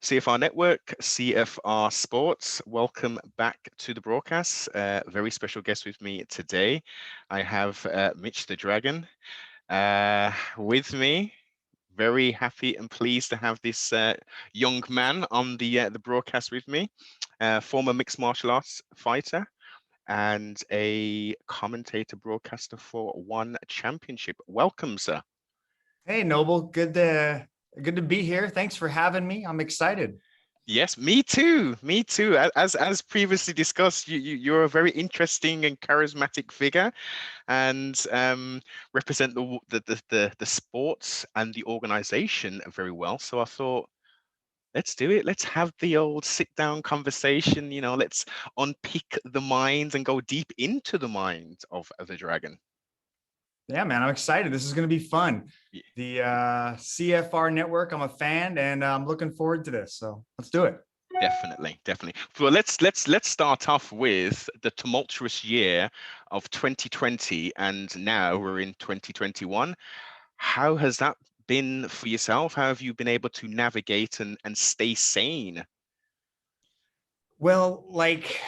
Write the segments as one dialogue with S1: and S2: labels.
S1: CFR Network, CFR Sports, welcome back to the broadcast. Very special guest with me today. I have Mitch the Dragon with me. Very happy and pleased to have this young man on the broadcast with me. Former mixed martial arts fighter and a commentator broadcaster for One Championship. Welcome, sir.
S2: Hey, Noble. Good to be here. Thanks for having me. I'm excited.
S1: Yes, me too. Me too. As previously discussed, you're a very interesting and charismatic figure, and represent the sports and the organization very well. So I thought, let's do it. Let's have the old sit down conversation. Let's unpick the mind and go deep into the mind of the dragon.
S2: Yeah, man, I'm excited. This is going to be fun.
S1: Yeah.
S2: The CFR Network, I'm a fan, and I'm looking forward to this. So let's do it.
S1: Definitely. Well, let's start off with the tumultuous year of 2020, and now we're in 2021. How has that been for yourself? How have you been able to navigate and stay sane?
S2: Well, like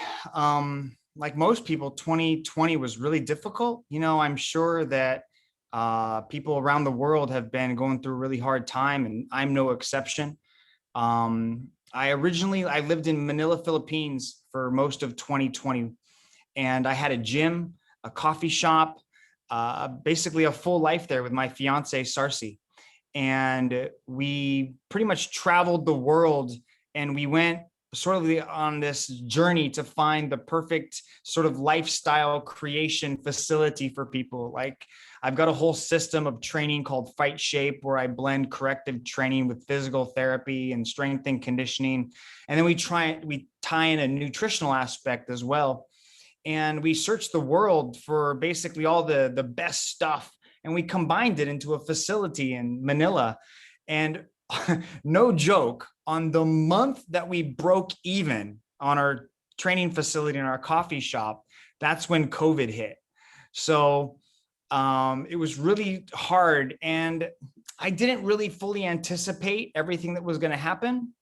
S2: most people, 2020 was really difficult. I'm sure that people around the world have been going through a really hard time, and I'm no exception. I lived in Manila, Philippines for most of 2020, and I had a gym, a coffee shop, basically a full life there with my fiance, Sarsi. And we pretty much traveled the world, and we went sort of on this journey to find the perfect sort of lifestyle creation facility for people. Like, I've got a whole system of training called Fight Shape, where I blend corrective training with physical therapy and strength and conditioning. And then we tie in a nutritional aspect as well. And we searched the world for basically all the best stuff, and we combined it into a facility in Manila. And no joke, on the month that we broke even on our training facility in our coffee shop, that's when COVID hit. So it was really hard, and I didn't really fully anticipate everything that was going to happen.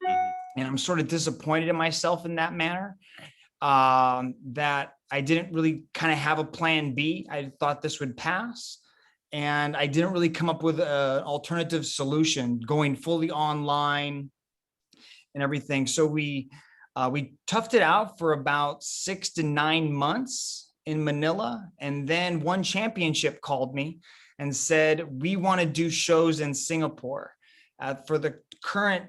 S2: And I'm sort of disappointed in myself in that manner, that I didn't really kind of have a plan B. I thought this would pass, and I didn't really come up with an alternative solution, going fully online and everything. So we toughed it out for about 6 to 9 months in Manila. And then One Championship called me and said, we want to do shows in Singapore. For the current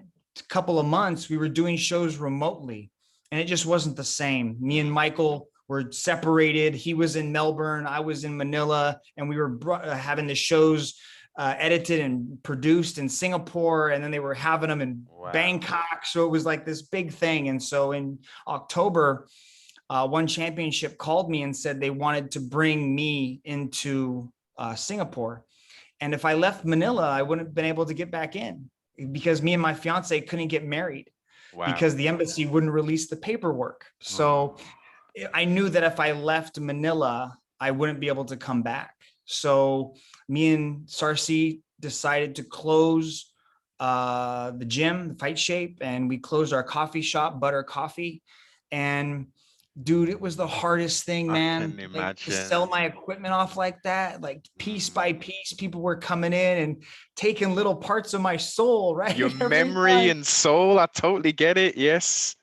S2: couple of months, we were doing shows remotely, and it just wasn't the same. Me and Michael were separated. He was in Melbourne, I was in Manila, and we were having the shows edited and produced in Singapore, and then they were having them in Bangkok. So it was like this big thing. And so in October, One Championship called me and said they wanted to bring me into Singapore. And if I left Manila, I wouldn't have been able to get back in, because me and my fiance couldn't get married because the embassy wouldn't release the paperwork. So I knew that if I left Manila, I wouldn't be able to come back. So me and Sarsi decided to close the gym, Fight Shape, and we closed our coffee shop, Butter Coffee. And dude, it was the hardest thing, man.
S1: I can imagine.
S2: To sell my equipment off like that, like piece by piece, people were coming in and taking little parts of my soul, right?
S1: Your memory and soul. I totally get it. Yes.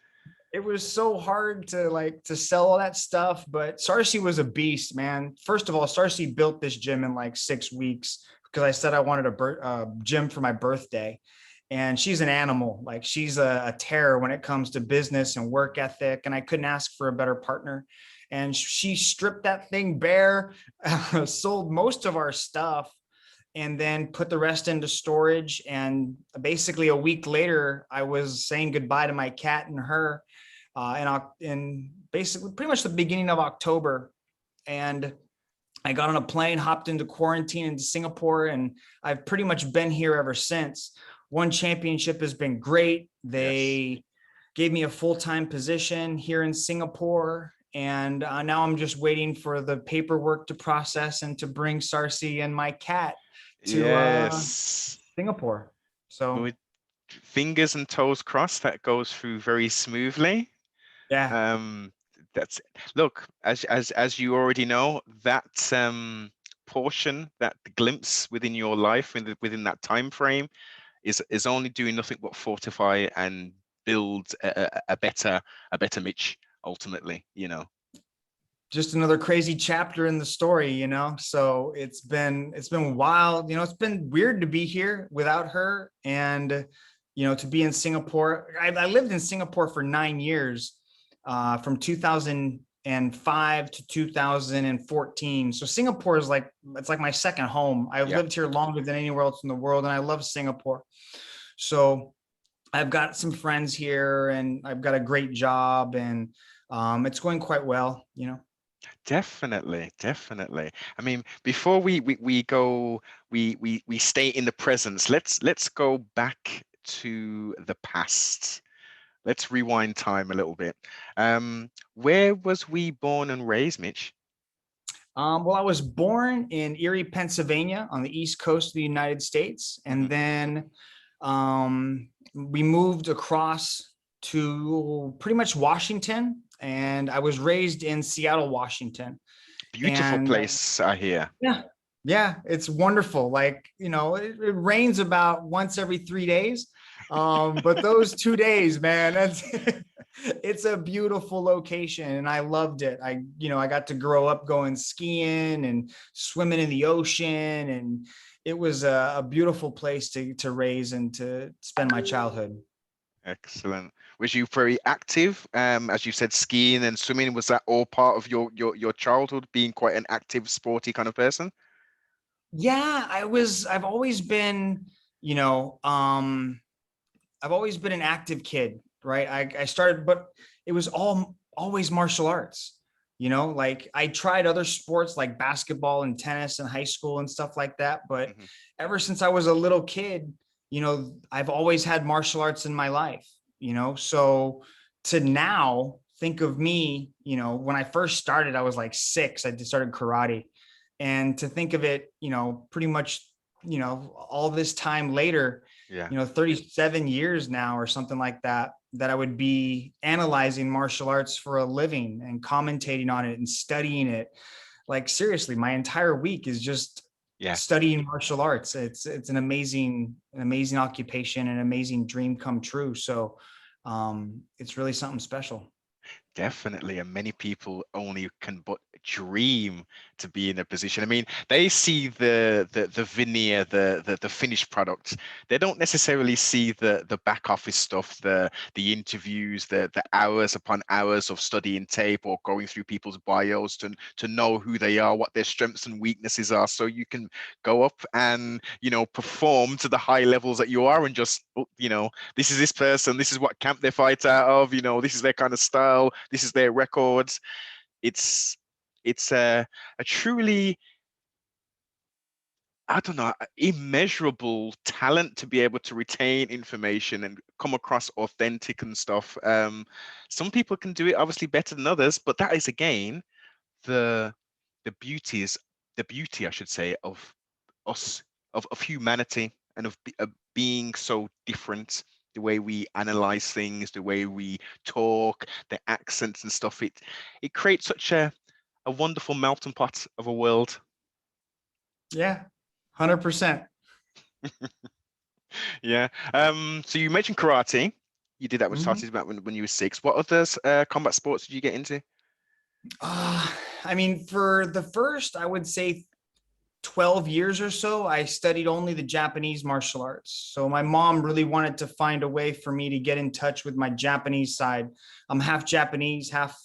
S2: It was so hard to sell all that stuff, but Sarsi was a beast, man. First of all, Sarsi built this gym in like 6 weeks, because I said I wanted a gym for my birthday. And she's an animal. Like, she's a terror when it comes to business and work ethic. And I couldn't ask for a better partner. And she stripped that thing bare, sold most of our stuff, and then put the rest into storage. And basically a week later, I was saying goodbye to my cat and her, in basically pretty much the beginning of October. And I got on a plane, hopped into quarantine into Singapore, and I've pretty much been here ever since. One Championship has been great. They gave me a full-time position here in Singapore. And now I'm just waiting for the paperwork to process and to bring Sarsi and my cat to Singapore. So
S1: fingers and toes crossed that goes through very smoothly.
S2: Yeah.
S1: Um, that's look, as you already know, that portion, that glimpse within your life within that time frame is only doing nothing but fortify and build a better Mitch ultimately, you know.
S2: Just another crazy chapter in the story, so it's been wild. It's been weird to be here without her, and to be in Singapore. I lived in Singapore for 9 years, from 2005 to 2014. So Singapore is it's like my second home. I've
S1: Yeah.
S2: lived here longer than anywhere else in the world, and I love Singapore. So I've got some friends here, and I've got a great job, and it's going quite well.
S1: Definitely, definitely. I mean, before we go, we stay in the presence. Let's go back to the past. Let's rewind time a little bit. Where was we born and raised, Mitch?
S2: Well, I was born in Erie, Pennsylvania, on the East Coast of the United States, and then we moved across to pretty much Washington, and I was raised in Seattle, Washington.
S1: Beautiful
S2: And
S1: place, I hear.
S2: yeah, it's wonderful. It rains about once every 3 days. But those 2 days, man, it's a beautiful location, and I loved it. I got to grow up going skiing and swimming in the ocean, and it was a beautiful place to raise and to spend my childhood.
S1: Excellent. Was you very active? As you said, skiing and swimming, was that all part of your childhood, being quite an active, sporty kind of person?
S2: Yeah, I've always been, you know, I've always been an active kid, right? I started, but it was always martial arts. Like I tried other sports like basketball and tennis in high school and stuff like that. But
S1: Hmm.
S2: ever since I was a little kid, I've always had martial arts in my life. So to now think of me, when I first started, I was like 6. I just started karate. And to think of it, pretty much, all this time later,
S1: Yeah.
S2: 37 years now or something like that, that I would be analyzing martial arts for a living and commentating on it and studying it. Like seriously, my entire week is just
S1: Yeah.
S2: studying martial arts. It's an amazing occupation, an amazing dream come true. So it's really something special.
S1: Definitely, and many people only can but dream to be in a position. I mean, they see the veneer, the finished product. They don't necessarily see the back office stuff, the interviews, the hours upon hours of studying tape or going through people's bios to know who they are, what their strengths and weaknesses are, so you can go up and perform to the high levels that you are, and just this is this person, this is what camp they fight out of, this is their kind of style, this is their records. It's a truly, I don't know, immeasurable talent to be able to retain information and come across authentic and stuff. Some people can do it obviously better than others, but that is again the the beauty is the beauty, I should say, of us, of humanity, and of being so different. The way we analyze things, the way we talk, the accents and stuff. It creates such a wonderful melting pot of a world.
S2: Yeah, 100%.
S1: Yeah. So you mentioned karate. You did that when started about when you were 6. What other combat sports did you get into?
S2: Uh, I mean, for the first, I would say 12 years or so, I studied only the Japanese martial arts. So my mom really wanted to find a way for me to get in touch with my Japanese side. I'm half Japanese, half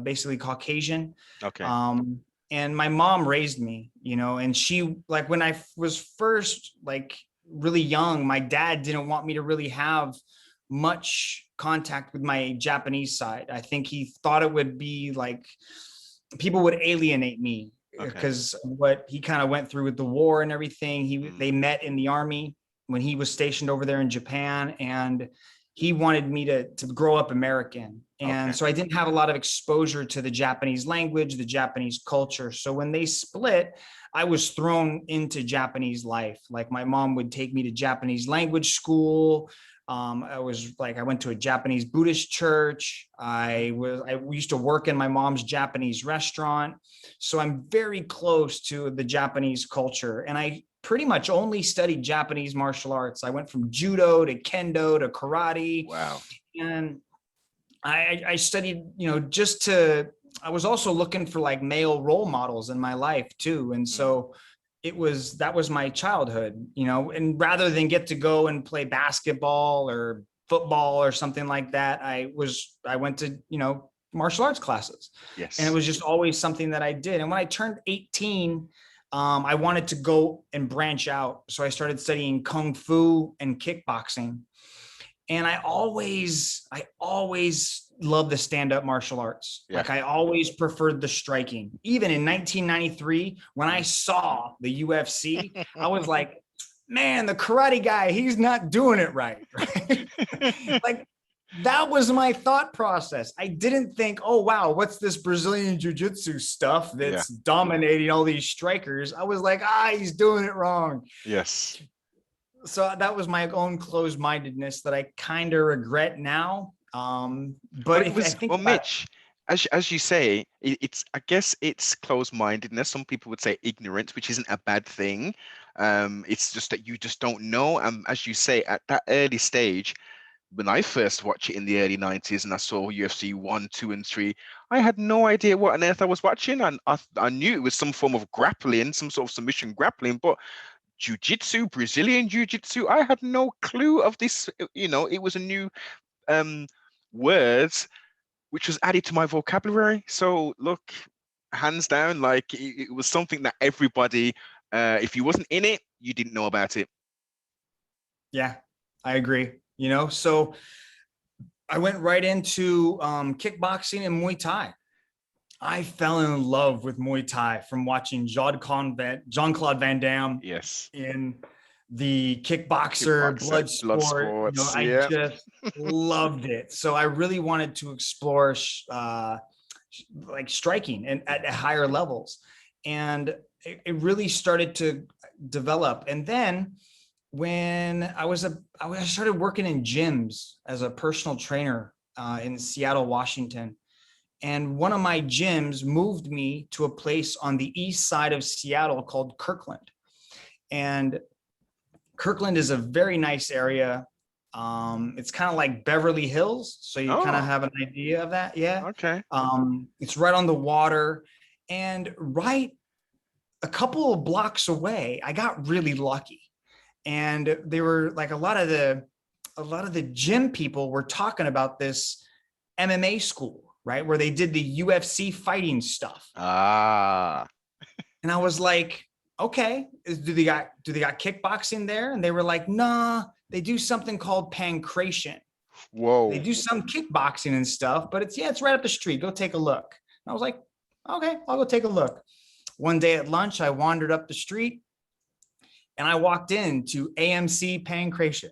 S2: basically Caucasian.
S1: Okay.
S2: Um, and my mom raised me, and she, like, when I was first like really young, my dad didn't want me to really have much contact with my Japanese side. I think he thought it would be like people would alienate me
S1: Okay.
S2: because what he kind of went through with the war and everything. They met in the army when he was stationed over there in Japan, and he wanted me to grow up American. And
S1: Okay.
S2: so I didn't have a lot of exposure to the Japanese language, the Japanese culture. So when they split, I was thrown into Japanese life. Like my mom would take me to Japanese language school. I went to a Japanese Buddhist church. I used to work in my mom's Japanese restaurant. So I'm very close to the Japanese culture. And I pretty much only studied Japanese martial arts. I went from judo to kendo to karate.
S1: Wow.
S2: And I studied, I was also looking for like male role models in my life too. And so that was my childhood, and rather than get to go and play basketball or football or something like that, I went to, martial arts classes.
S1: Yes.
S2: And it was just always something that I did. And when I turned 18, I wanted to go and branch out. So I started studying Kung Fu and kickboxing. And I always loved the stand-up martial arts.
S1: Yeah.
S2: Like I always preferred the striking. Even in 1993, when I saw the UFC, I was like, man, the karate guy, he's not doing it right. Like that was my thought process. I didn't think, oh, wow, what's this Brazilian jiu-jitsu stuff that's dominating all these strikers? I was like, he's doing it wrong.
S1: Yes.
S2: So that was my own closed-mindedness that I kind of regret now. But
S1: it was, Mitch, as you say, I guess it's closed-mindedness. Some people would say ignorance, which isn't a bad thing. It's just that you just don't know. As you say, at that early stage, when I first watched it in the early 90s and I saw UFC 1, 2, and 3, I had no idea what on earth I was watching. And I knew it was some form of grappling, some sort of submission grappling, but jiu-jitsu, Brazilian jiu-jitsu, I had no clue of this. It was a new words which was added to my vocabulary. So look, hands down, like it was something that everybody, if you wasn't in it, you didn't know about it.
S2: Yeah, I agree. So I went right into kickboxing and Muay Thai. I fell in love with Muay Thai from watching Jean-Claude Van Damme.
S1: Yes.
S2: In the Kickboxer, Bloodsport. I just loved it. So I really wanted to explore like striking and at higher levels. And it really started to develop. And then when I started working in gyms as a personal trainer in Seattle, Washington. And one of my gyms moved me to a place on the east side of Seattle called Kirkland. And Kirkland is a very nice area. It's kind of like Beverly Hills. So you kind of have an idea of that. Yeah.
S1: Okay.
S2: It's right on the water. And right a couple of blocks away, I got really lucky. And they were like a lot of the gym people were talking about this MMA school, right? Where they did the UFC fighting stuff. And I was like, okay, do they got kickboxing there? And they were like, nah, they do something called pancration.
S1: Whoa.
S2: They do some kickboxing and stuff, but it's right up the street. Go take a look. And I was like, okay, I'll go take a look. One day at lunch, I wandered up the street and I walked into AMC Pancration.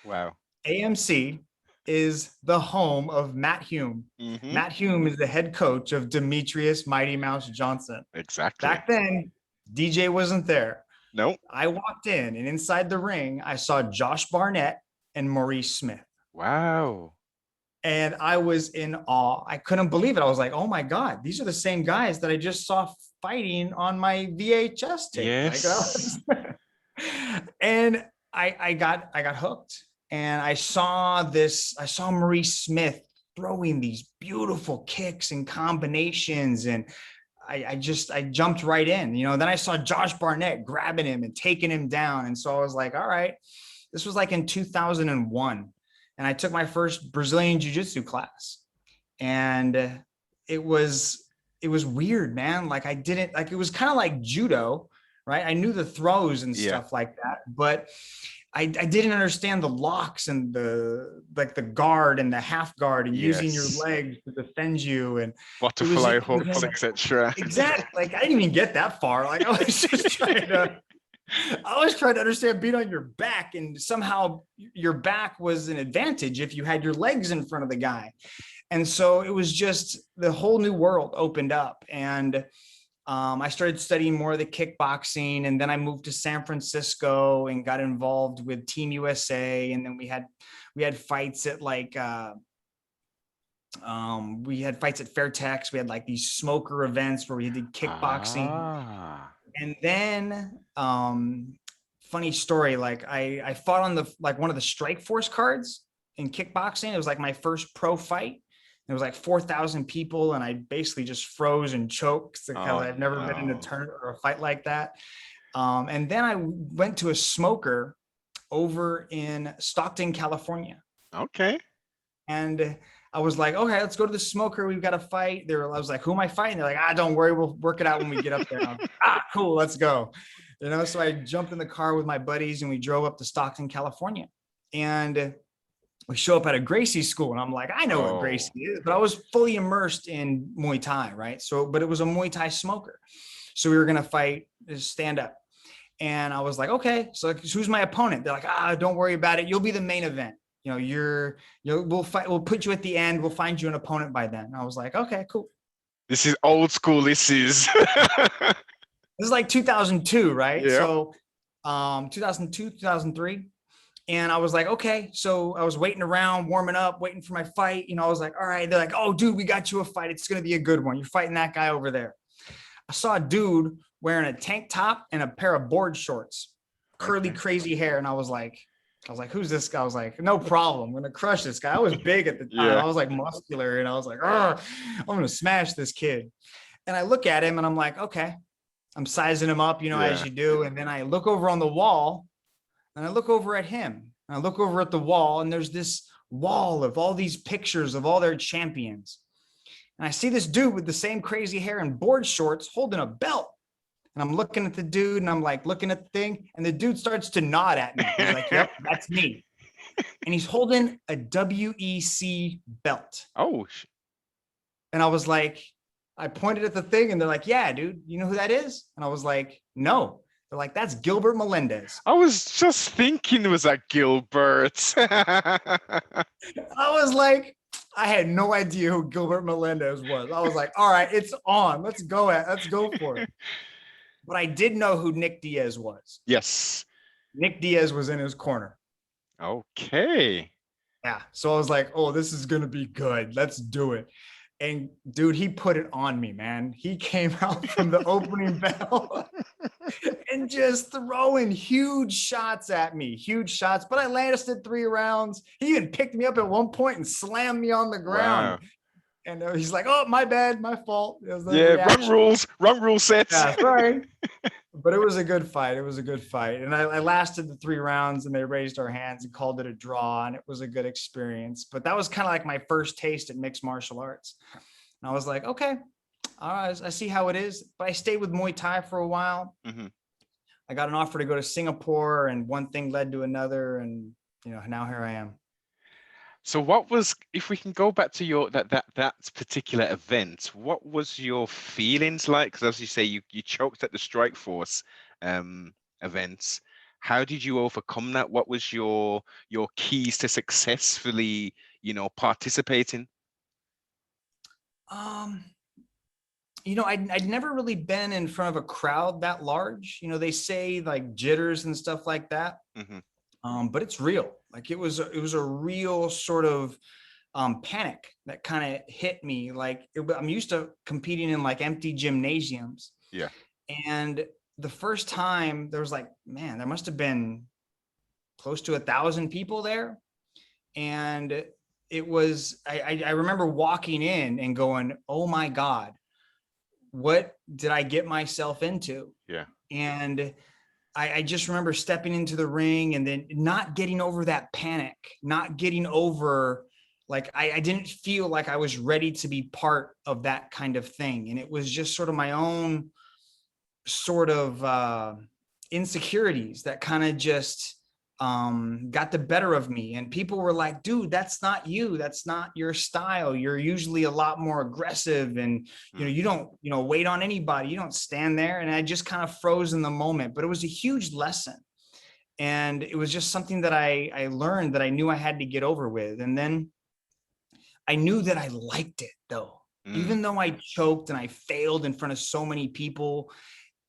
S1: Wow.
S2: AMC is the home of Matt Hume.
S1: Mm-hmm.
S2: Matt Hume is the head coach of Demetrius Mighty Mouse Johnson.
S1: Exactly.
S2: Back then, DJ wasn't there.
S1: Nope.
S2: I walked in and inside the ring, I saw Josh Barnett and Maurice Smith.
S1: Wow. And
S2: I was in awe. I couldn't believe it. I was like, oh my God, these are the same guys that I just saw fighting on my VHS tape.
S1: Yes.
S2: And I got hooked. And I saw Maurice Smith throwing these beautiful kicks and combinations. And I jumped right in, then I saw Josh Barnett grabbing him and taking him down. And so I was like, all right, this was like in 2001. And I took my first Brazilian jiu-jitsu class. And it was weird, man. Like it was kind of like judo, right? I knew the throws and stuff like that, but I didn't understand the locks and the guard and the half guard and using your legs to defend you and
S1: butterfly hooks, etc.
S2: Exactly. Like I didn't even get that far. Like I was just trying to I always tried to understand being on your back, and somehow your back was an advantage if you had your legs in front of the guy. And so it was just the whole new world opened up. And I started studying more of the kickboxing, and then I moved to San Francisco and got involved with Team USA. And then we had fights at like we had fights at Fairtex. We had like these smoker events where we did kickboxing. And then funny story, like I fought on one of the Strike Force cards in kickboxing. It was like my first pro fight. It was like 4,000 people, and I basically just froze and choked because I've never been in a tournament or a fight like that. And then I went to a smoker over in Stockton, California.
S1: Okay.
S2: And I was like, okay, let's go to the smoker. We've got a fight. I was like, who am I fighting? They're like, don't worry, we'll work it out when we get up there. I was like, cool, let's go. So I jumped in the car with my buddies and we drove up to Stockton, California. And we show up at a Gracie school, and I'm like, I know what Gracie is, but I was fully immersed in Muay Thai, right? But it was a Muay Thai smoker. So we were going to fight, stand up. And I was like, okay, so who's my opponent? They're like, don't worry about it. You'll be the main event. We'll fight. We'll put you at the end. We'll find you an opponent by then. And I was like, okay, cool.
S1: This is old school. This is
S2: like 2002, right?
S1: Yeah.
S2: So 2002, 2003. And I was like, okay. So I was waiting around, warming up, waiting for my fight. I was like, all right. They're like, oh, dude, we got you a fight. It's going to be a good one. You're fighting that guy over there. I saw a dude wearing a tank top and a pair of board shorts, curly, crazy hair. And I was like, who's this guy? I was like, no problem. I'm going to crush this guy. I was big at the time. Yeah. I was like muscular, and I was like, I'm going to smash this kid. And I look at him and I'm like, okay, I'm sizing him up, as you do. And then I look over on the wall, and I look over at him, and I look over at the wall, and there's this wall of all these pictures of all their champions. And I see this dude with the same crazy hair and board shorts holding a belt. And I'm looking at the dude, and I'm like looking at the thing, and the dude starts to nod at me. He's like, yep, that's me. And he's holding a WEC belt.
S1: Oh.
S2: And I was like, I pointed at the thing, and they're like, yeah, dude, you know who that is? And I was like, no. They're like, that's Gilbert Melendez.
S1: I was just thinking it was like Gilbert.
S2: I was like, I had no idea who Gilbert Melendez was. I was like, all right, it's on. Let's go for it. But I did know who Nick Diaz was.
S1: Yes.
S2: Nick Diaz was in his corner.
S1: Okay.
S2: Yeah. So I was like, oh, this is going to be good. Let's do it. And dude, he put it on me, man. He came out from the opening bell and just throwing huge shots at me, but I lasted 3 rounds. He even picked me up at one point and slammed me on the ground. Wow. And he's like, oh, my bad, my fault.
S1: Wrong rule sets.
S2: Yeah, sorry. But it was a good fight. And I lasted the 3 rounds, and they raised our hands and called it a draw. And it was a good experience. But that was kind of like my first taste at mixed martial arts. And I was like, okay, all right, I see how it is. But I stayed with Muay Thai for a while. Mm-hmm. I got an offer to go to Singapore, and one thing led to another. And, now here I am.
S1: So what was, if we can go back to your that particular event, what was your feelings like? Because as you say, you choked at the Strike Force events. How did you overcome that? What was your keys to successfully, participating?
S2: I'd never really been in front of a crowd that large. They say like jitters and stuff like that. Mm-hmm. But it's real. Like it was a real sort of panic that kind of hit me. Like I'm used to competing in like empty gymnasiums.
S1: Yeah.
S2: And the first time there was like, man, there must have been close to 1,000 people there. And it was, I remember walking in and going, oh my God, what did I get myself into?
S1: Yeah.
S2: And I just remember stepping into the ring and then not getting over that panic, not getting over, like, I didn't feel like I was ready to be part of that kind of thing. And it was just sort of my own sort of insecurities that kind of just got the better of me, and people were like, dude, that's not you, that's not your style, you're usually a lot more aggressive, and you don't wait on anybody, you don't stand there. And I just kind of froze in the moment, but it was a huge lesson, and it was just something that I learned that I knew I had to get over with. And then I knew that I liked it though, even though I choked and I failed in front of so many people.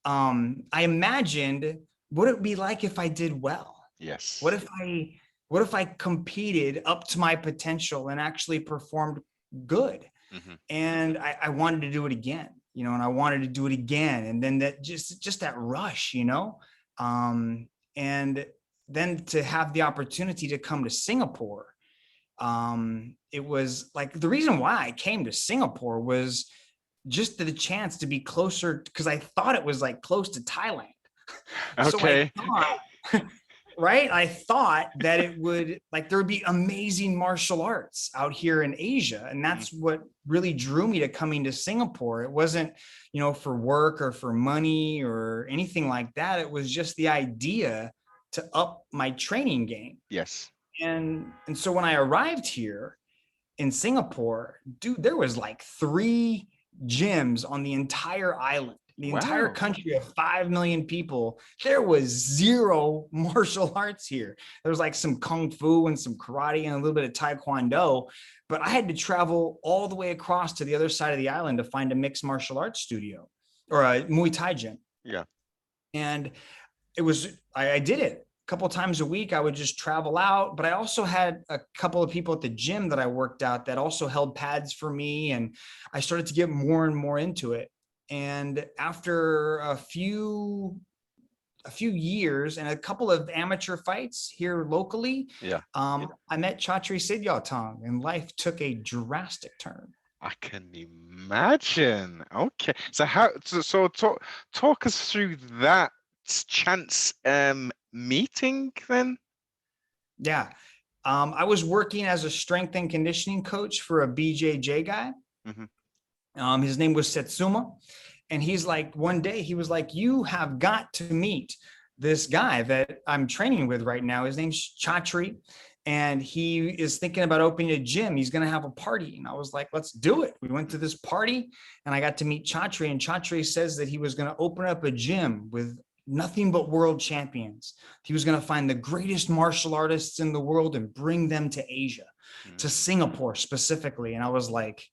S2: I imagined what it would be like if I did well.
S1: Yes.
S2: What if I competed up to my potential and actually performed good? And I wanted to do it again, and I wanted to do it again. And then that just that rush, and then to have the opportunity to come to Singapore. It was like, the reason why I came to Singapore was just the chance to be closer, because I thought it was like close to Thailand. So
S1: Okay.
S2: I thought, right? I thought that it would, like, there would be amazing martial arts out here in Asia. And that's what really drew me to coming to Singapore. It wasn't, for work or for money or anything like that. It was just the idea to up my training game.
S1: Yes.
S2: And so when I arrived here in Singapore, dude, there was like 3 gyms on the entire island, the entire country of 5 million people. There was 0 martial arts here. There was like some kung fu and some karate and a little bit of taekwondo, but I had to travel all the way across to the other side of the island to find a mixed martial arts studio or a Muay Thai gym.
S1: Yeah.
S2: And it was, I did it a couple of times a week. I would just travel out, but I also had a couple of people at the gym that I worked out that also held pads for me. And I started to get more and more into it. And after a few years and a couple of amateur fights here locally, I met Chatri Sityodtong, and life took a drastic turn.
S1: I can imagine. Okay. So talk us through that chance meeting then.
S2: Yeah. I was working as a strength and conditioning coach for a BJJ guy. His name was Setsuma. And he's like, one day he was like, you have got to meet this guy that I'm training with right now. His name's Chatri, and he is thinking about opening a gym. He's going to have a party. And I was like, let's do it. We went to this party and I got to meet Chatri, and Chatri says that he was going to open up a gym with nothing but world champions. He was going to find the greatest martial artists in the world and bring them to Asia, to Singapore specifically. And I was like,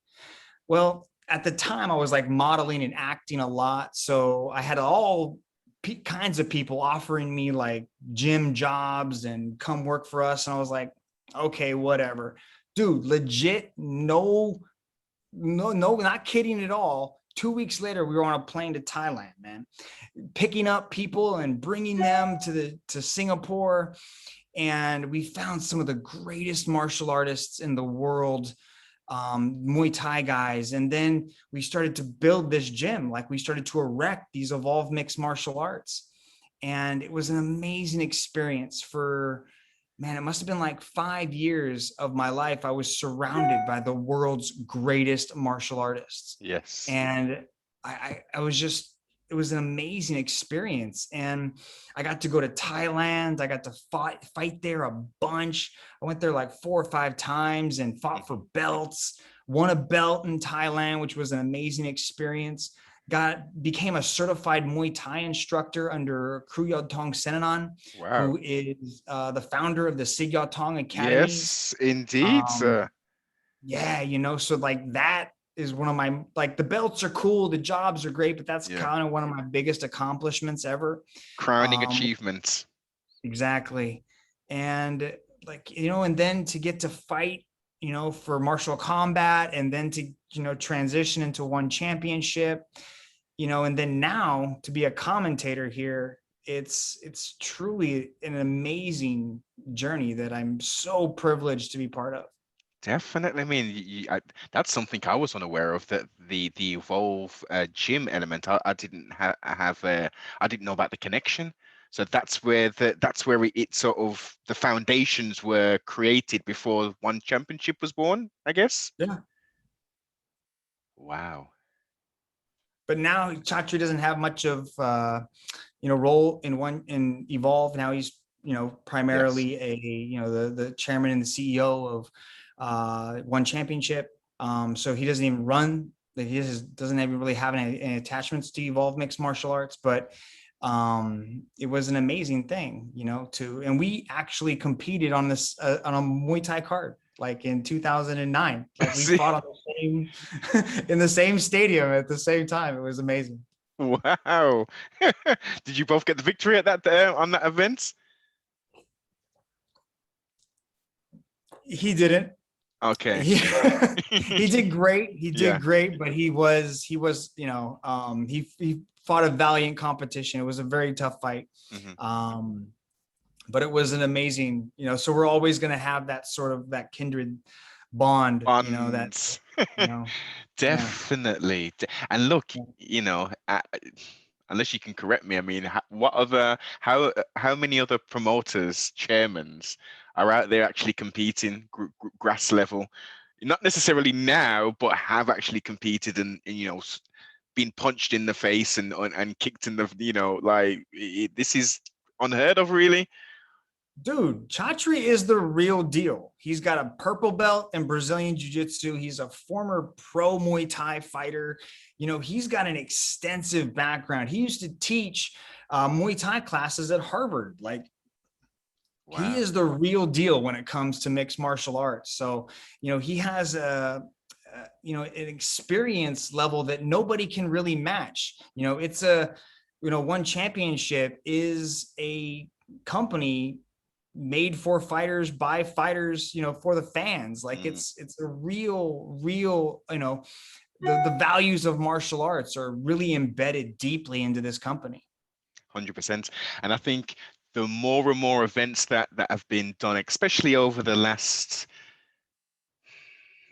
S2: well, at the time I was like modeling and acting a lot. So I had all kinds of people offering me like gym jobs and come work for us. And I was like, okay, whatever. Dude, legit, no, not kidding at all. 2 weeks later, we were on a plane to Thailand, man, picking up people and bringing them to Singapore. And we found some of the greatest martial artists in the world, Muay Thai guys. And then we started to build this gym. Like, we started to erect these evolved mixed martial arts. And it was an amazing experience for, man, it must've been like 5 years of my life. I was surrounded by the world's greatest martial artists.
S1: Yes.
S2: And I was just, it was an amazing experience. And I got to go to Thailand. I got to fight there a bunch. I went there like 4 or 5 times and fought for belts, won a belt in Thailand, which was an amazing experience. Became a certified Muay Thai instructor under Kruyodtong Senanan, who is the founder of the Sityodtong Academy.
S1: Yes, indeed, sir.
S2: Yeah, so like that is one of my, like, the belts are cool, the jobs are great, but that's kind of one of my biggest accomplishments ever.
S1: Crowning achievements.
S2: Exactly. And like, and then to get to fight, for martial combat, and then to, transition into One Championship, and then now to be a commentator here, it's truly an amazing journey that I'm so privileged to be part of.
S1: Definitely. I mean, that's something I was unaware of, that the Evolve gym element. I didn't have I didn't know about the connection. So that's where it sort of, the foundations were created before One Championship was born, I guess.
S2: Yeah.
S1: Wow.
S2: But now Chatri doesn't have much of role in Evolve. Now he's primarily the chairman and the CEO of One Championship. So he doesn't even run. He doesn't even really have any attachments to Evolve Mixed Martial Arts, but it was an amazing thing, and we actually competed on this on a Muay Thai card, like in 2009. Like we fought on the same in the same stadium at the same time. It was amazing.
S1: Wow. Did you both get the victory at that on that event?
S2: He didn't.
S1: Okay.
S2: He did great. He did
S1: Yeah.
S2: great, but he fought a valiant competition. It was a very tough fight. But it was an amazing, so we're always going to have that sort of that kindred bond,
S1: Bonds. Definitely. Yeah. And look, unless you can correct me, I mean, how many other promoters, chairmans are out there actually competing grass level? Not necessarily now, but have actually competed and been punched in the face and kicked in the, this is unheard of, really.
S2: Dude, Chatri is the real deal. He's got a purple belt in Brazilian Jiu-Jitsu. He's a former pro Muay Thai fighter. He's got an extensive background. He used to teach Muay Thai classes at Harvard. Like, wow. He is the real deal when it comes to mixed martial arts. So, he has an experience level that nobody can really match. One Championship is a company made for fighters by fighters, for the fans. Like it's a real, the values of martial arts are really embedded deeply into this company.
S1: 100%. And I think the more and more events that have been done, especially over the last,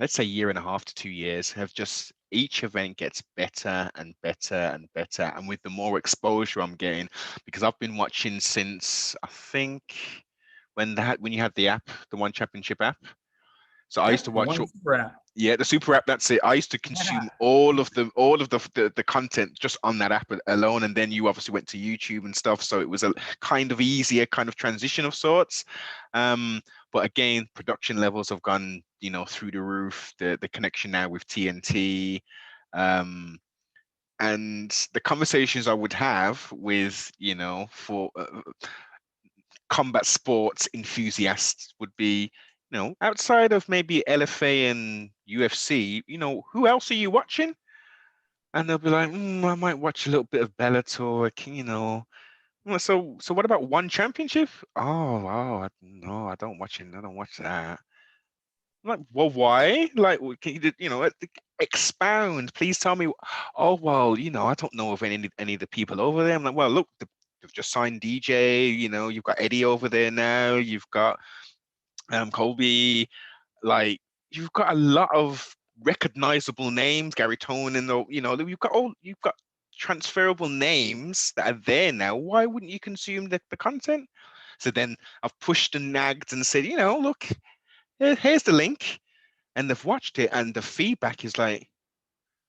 S1: let's say, 1.5 to 2 years, have just, each event gets better and better and better. And with the more exposure I'm getting, because I've been watching since, I think, when you had the app, the One Championship app. So I used to watch the super app. That's it. I used to consume all of the content just on that app alone, and then you obviously went to YouTube and stuff. So it was a kind of easier kind of transition of sorts. But again, production levels have gone through the roof. The connection now with TNT, and the conversations I would have with for combat sports enthusiasts would be, outside of maybe LFA and UFC, who else are you watching? And they'll be like, I might watch a little bit of Bellator, So what about One Championship? No, I don't watch it. I don't watch that. I'm like, well, why? Like, can you, expound? Please tell me. Oh, well, I don't know of any of the people over there. I'm like, well, look, they've just signed DJ. You've got Eddie over there now. You've got Colby. Like, you've got a lot of recognizable names. Gary Tone, and you've got transferable names that are there now. Why wouldn't you consume the content? So then I've pushed and nagged and said, look, here's the link, and they've watched it, and the feedback is like,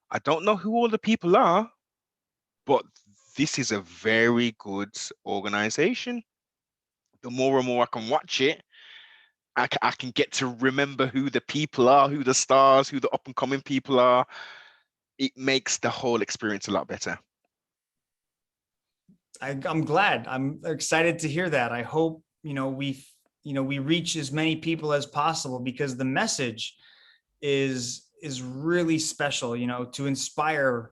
S1: I don't know who all the people are, but this is a very good organization. The more and more I can watch it, I can get to remember who the people are, who the stars, who the up and coming people are. It makes the whole experience a lot better.
S2: I'm glad. I'm excited to hear that. I hope we reach as many people as possible, because the message is really special. To inspire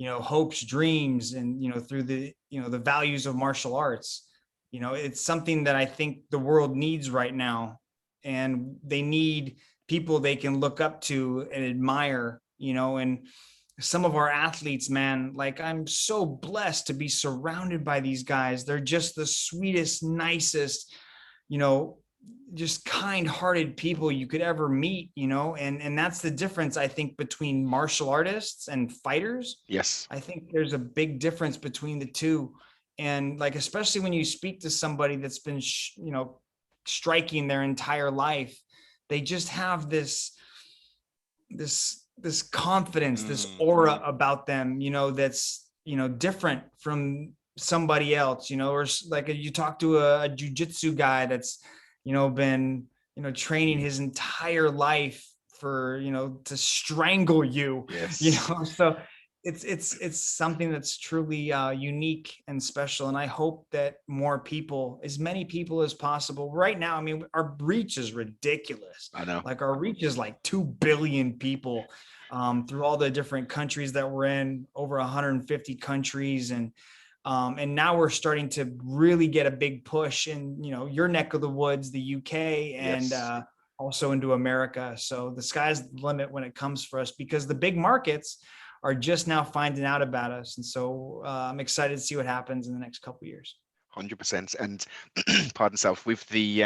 S2: hopes, dreams, and through the the values of martial arts. It's something that I think the world needs right now, and they need people they can look up to and admire. And some of our athletes, man, like, I'm so blessed to be surrounded by these guys. They're just the sweetest, nicest, just kind-hearted people you could ever meet, and that's the difference, I think, between martial artists and fighters.
S1: Yes.
S2: I think there's a big difference between the two. And like, especially when you speak to somebody that's been, striking their entire life, they just have this confidence, this aura about them, that's, different from somebody else, or like you talk to a jujitsu guy that's, been, training his entire life for, to strangle you,
S1: Yes.
S2: so it's something that's truly unique and special. And I hope that more people, as many people as possible right now. I mean, our reach is ridiculous.
S1: I know.
S2: Like our reach is like 2 billion people through all the different countries that we're in, over 150 countries. And now we're starting to really get a big push in, your neck of the woods, the UK, and
S1: Yes.
S2: also into America. So the sky's the limit when it comes for us, because the big markets are just now finding out about us. And so I'm excited to see what happens in the next couple of years.
S1: 100%. And pardon self, with the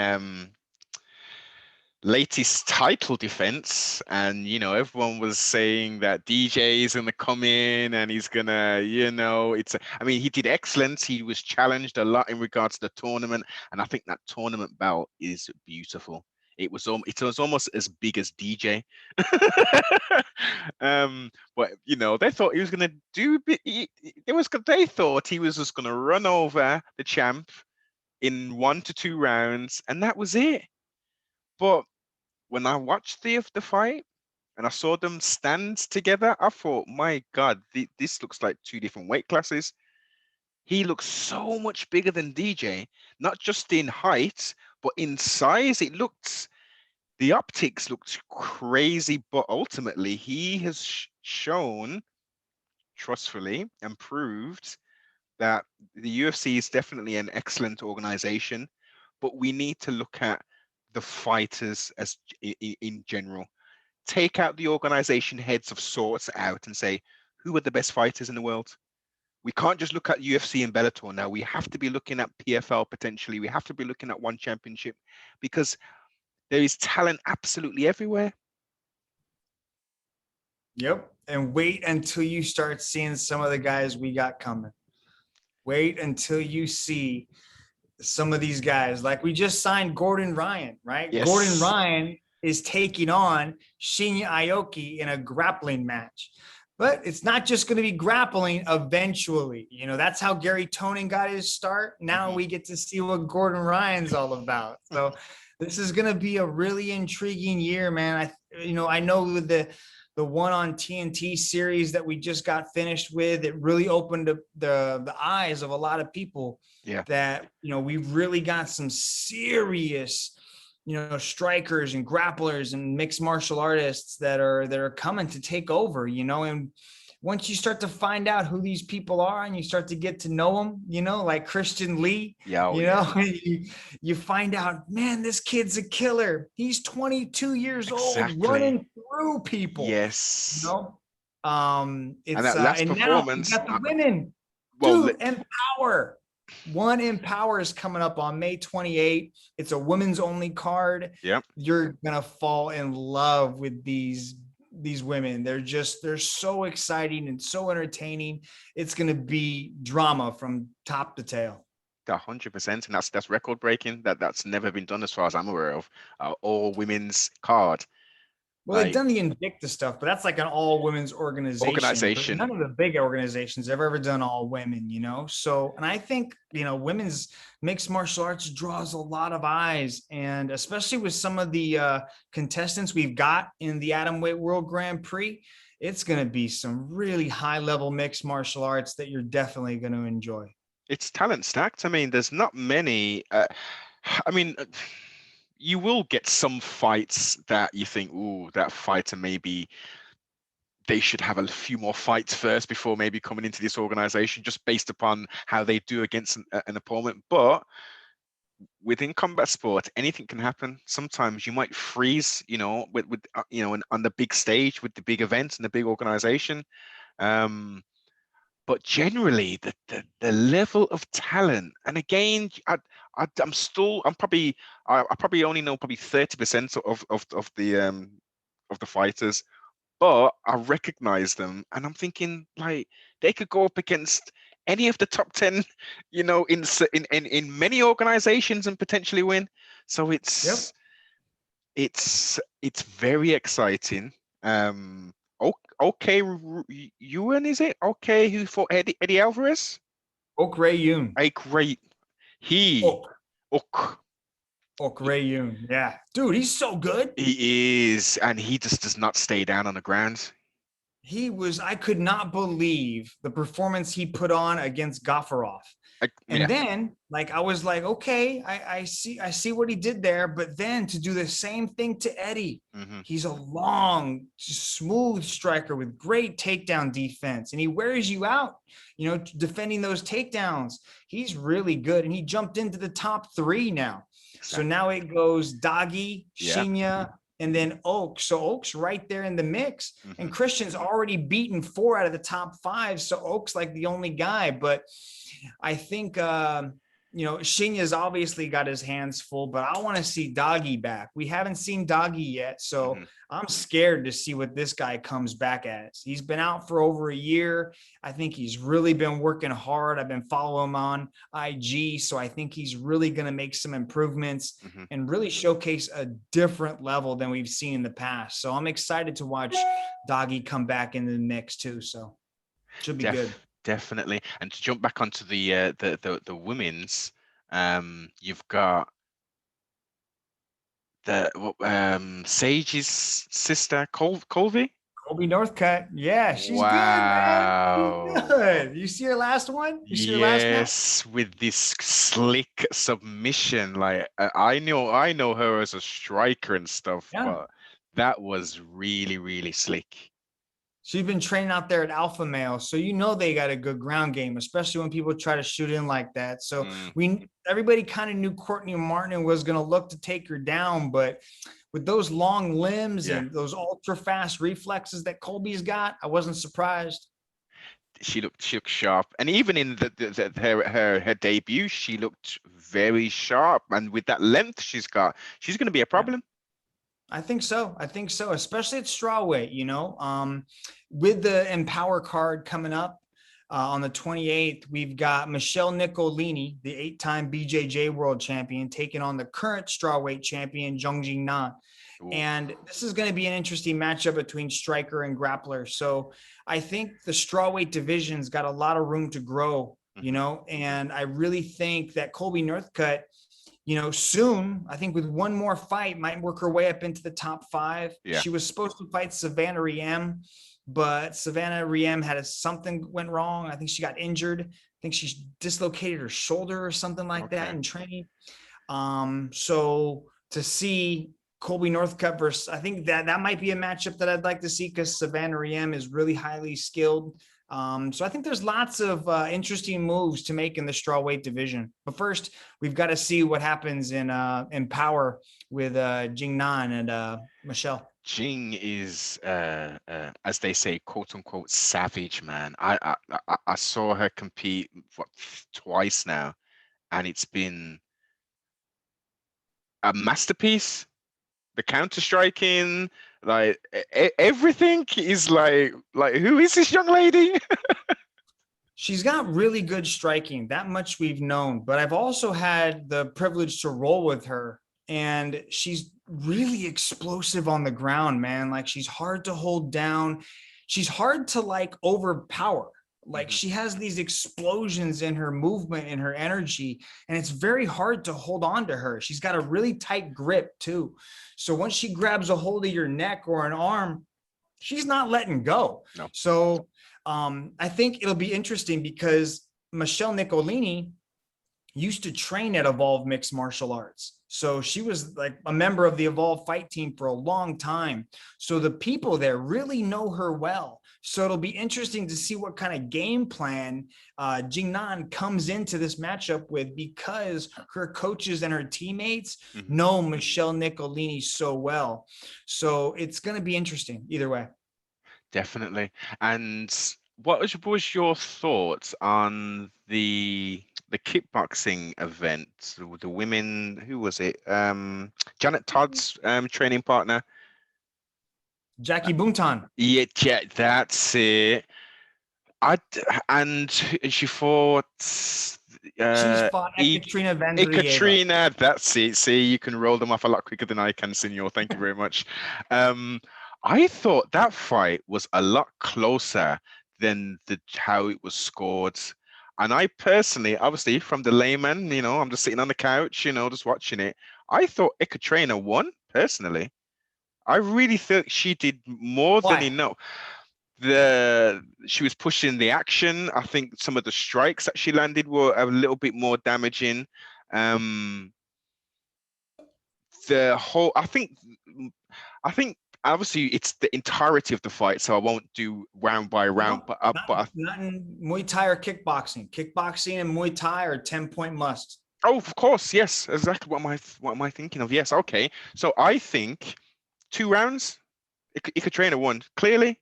S1: latest title defense, and everyone was saying that DJ is gonna come in and he's gonna, I mean, he did excellent. He was challenged a lot in regards to the tournament, and I think that tournament belt is beautiful. It was almost as big as DJ. But they thought he was gonna do. They thought he was just gonna run over the champ in 1 to 2 rounds, and that was it. But when I watched the fight and I saw them stand together, I thought, my God, this looks like 2 different weight classes. He looks so much bigger than DJ, not just in height, but in size. The optics looked crazy, but ultimately he has shown trustfully and proved that the UFC is definitely an excellent organization, but we need to look at the fighters as in general. Take out the organization heads of sorts out and say, who are the best fighters in the world? We can't just look at UFC and Bellator now. We have to be looking at PFL potentially. We have to be looking at One Championship, because there is talent absolutely everywhere.
S2: Yep. And wait until you start seeing some of the guys we got coming. Wait until you see some of these guys. Like we just signed Gordon Ryan, right?
S1: Yes.
S2: Gordon Ryan is taking on Shinya Aoki in a grappling match. But it's not just going to be grappling eventually. That's how Gary Tonin got his start. Now we get to see what Gordon Ryan's all about. So this is going to be a really intriguing year, man. I know with the one on TNT series that we just got finished with, it really opened up the eyes of a lot of people.
S1: Yeah.
S2: That, we've really got some serious, strikers and grapplers and mixed martial artists that are coming to take over, and once you start to find out who these people are and you start to get to know them, like Christian Lee, you find out, man, this kid's a killer. He's 22 years old, running through people.
S1: Yes.
S2: It's
S1: and that last
S2: and
S1: performance,
S2: now you got the women. Dude, Empower. One Empower is coming up on May 28th. It's a women's only card.
S1: Yep.
S2: You're gonna fall in love with these women. They're so exciting and so entertaining. It's gonna be drama from top to tail.
S1: 100%, and that's record breaking. That's never been done as far as I'm aware of. All women's card.
S2: Well, they've done the Invicta stuff, but that's like an all women's organization. None of the big organizations have ever done all women, So, and I think, women's mixed martial arts draws a lot of eyes, and especially with some of the contestants we've got in the Atomweight World Grand Prix, it's going to be some really high level mixed martial arts that you're definitely going to enjoy.
S1: It's talent stacked. I mean, there's not many. You will get some fights that you think, ooh, that fighter maybe they should have a few more fights first before maybe coming into this organization, just based upon how they do against an opponent. But within combat sport, anything can happen. Sometimes you might freeze, with on the big stage with the big events and the big organization. But generally, the level of talent, and again, I probably only know probably 30% of the fighters, but I recognize them, and I'm thinking like they could go up against any of the top 10, in many organizations and potentially win. So it's very exciting. Okay, Ewan, is it okay? Who fought Eddie Alvarez?
S2: Ok Rae Yoon.
S1: A great he
S2: Ok.
S1: Ok.
S2: Ok Rae Yoon. Yeah. Dude, he's so good.
S1: He is, and he just does not stay down on the ground.
S2: I could not believe the performance he put on against Gaffarov. And
S1: Yeah.
S2: then, like, I was like, okay, I see what he did there. But then to do the same thing to Eddie,
S1: Mm-hmm.
S2: he's a long, smooth striker with great takedown defense, and he wears you out, defending those takedowns. He's really good, and he jumped into the top 3 now. So
S1: Exactly.
S2: now it goes Doggy,
S1: Yeah.
S2: Shinya, and then Oaks. So Oaks right there in the mix.
S1: Mm-hmm.
S2: And Christian's already beaten 4 out of the top 5. So Oaks like the only guy. But I think Shinya's obviously got his hands full, but I want to see Doggy back. We haven't seen Doggy yet, so
S1: Mm-hmm.
S2: I'm scared to see what this guy comes back as. He's been out for over a year. I think he's really been working hard. I've been following him on IG, so I think he's really going to make some improvements
S1: Mm-hmm.
S2: and really showcase a different level than we've seen in the past. So I'm excited to watch Doggy come back into the mix too. So should be good.
S1: Definitely. And to jump back onto the women's, you've got Sage's sister, Colby.
S2: Colby Northcutt. Yeah, she's good, man. She's
S1: Wow.
S2: good. You see her last one? You see her last match?
S1: Yes, with this slick submission. Like I know her as a striker and stuff,
S2: Yeah.
S1: but that was really, really slick.
S2: She's been training out there at Alpha Male. So they got a good ground game, especially when people try to shoot in like that. So
S1: Mm,
S2: everybody kind of knew Courtney Martin was going to look to take her down, but with those long limbs
S1: yeah.
S2: and those ultra fast reflexes that Colby's got, I wasn't surprised.
S1: She looked sharp, and even in her debut, she looked very sharp. And with that length she's got, she's going to be a
S2: Yeah.
S1: problem.
S2: I think so. Especially at strawweight, with the Empower card coming up on the 28th, we've got Michelle Nicolini, the 8-time BJJ world champion, taking on the current strawweight champion, Zhang Jingnan.
S1: Ooh.
S2: And this is going to be an interesting matchup between striker and grappler. So I think the strawweight division's got a lot of room to grow, and I really think that Colby Northcutt, soon, I think with one more fight, might work her way up into the top 5.
S1: Yeah.
S2: She was supposed to fight Savannah Riem, but Savannah Riem had something went wrong. I think she got injured. I think she dislocated her shoulder or something like that in training. So to see Colby Northcutt versus, I think that might be a matchup that I'd like to see because Savannah Riem is really highly skilled. So I think there's lots of interesting moves to make in the strawweight division. But first, we've got to see what happens in Power with Jingnan and Michelle.
S1: Jing is, as they say, quote unquote, savage, man. I saw her compete twice now, and it's been a masterpiece. The counter striking, like everything is like who is this young lady?
S2: She's got really good striking, that much we've known, but I've also had the privilege to roll with her, and she's really explosive on the ground, man. Like, she's hard to hold down. She's hard to like overpower. Like,
S1: Mhm.
S2: she has these explosions in her movement and her energy, and it's very hard to hold on to her. She's got a really tight grip too. So once she grabs a hold of your neck or an arm, she's not letting go.
S1: No.
S2: So I think it'll be interesting because Michelle Nicolini used to train at Evolve Mixed Martial Arts. So she was like a member of the Evolve fight team for a long time. So the people there really know her well. So it'll be interesting to see what kind of game plan Jingnan comes into this matchup with, because her coaches and her teammates know Michelle Nicolini so well. So it's going to be interesting either way.
S1: Definitely. And what was your thoughts on the kickboxing event with the women? Who was it? Janet Todd's training partner.
S2: Jackie Buntan.
S1: Yeah, that's it. And she fought
S2: She's fought Ekaterina Vandrieva.
S1: Ekaterina. That's it. See, you can roll them off a lot quicker than I can, Senor. Thank you very much. I thought that fight was a lot closer than how it was scored. And I personally, obviously, from the layman, I'm just sitting on the couch, just watching it. I thought Ekaterina won personally. I really thought she did more than
S2: Why?
S1: enough. She was pushing the action. I think some of the strikes that she landed were a little bit more damaging. Um, the whole, I think obviously it's the entirety of the fight, so I won't do round by round.
S2: No,
S1: But
S2: not in Muay Thai or kickboxing. Kickboxing and Muay Thai are 10-point must.
S1: oh, of course, yes, exactly. What am I thinking of? Yes, okay. So I think 2 rounds, Ekaterina won clearly.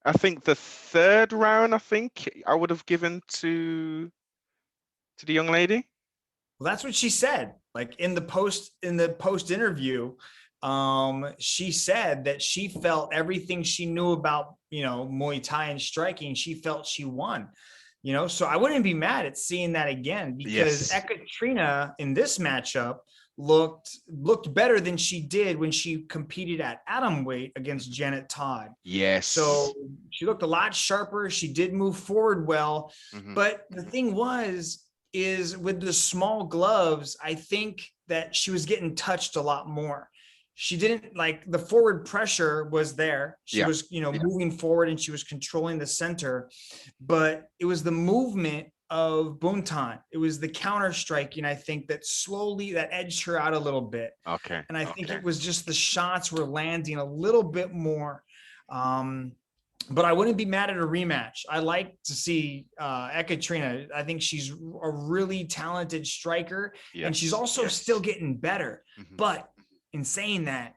S1: I think the third round, I think I would have given to the young lady.
S2: Well, that's what she said. Like in the post interview, she said that she felt everything she knew about, Muay Thai and striking, she felt she won. So I wouldn't be mad at seeing that again, because
S1: Yes.
S2: Ekaterina in this matchup looked better than she did when she competed at atom weight against Janet Todd.
S1: Yes.
S2: So she looked a lot sharper. She did move forward well.
S1: Hmm.
S2: But the thing is with the small gloves, I think that she was getting touched a lot more. She didn't, like, the forward pressure was there. She
S1: Yeah.
S2: was, moving forward and she was controlling the center, but it was the movement of Buntan. It was the counter striking, I think, that edged her out a little bit.
S1: Okay.
S2: And I think
S1: Okay.
S2: it was just the shots were landing a little bit more. But I wouldn't be mad at a rematch. I like to see Ekaterina. I think she's a really talented striker, and she's
S1: Yes.
S2: also still getting better.
S1: Hmm.
S2: But in saying that,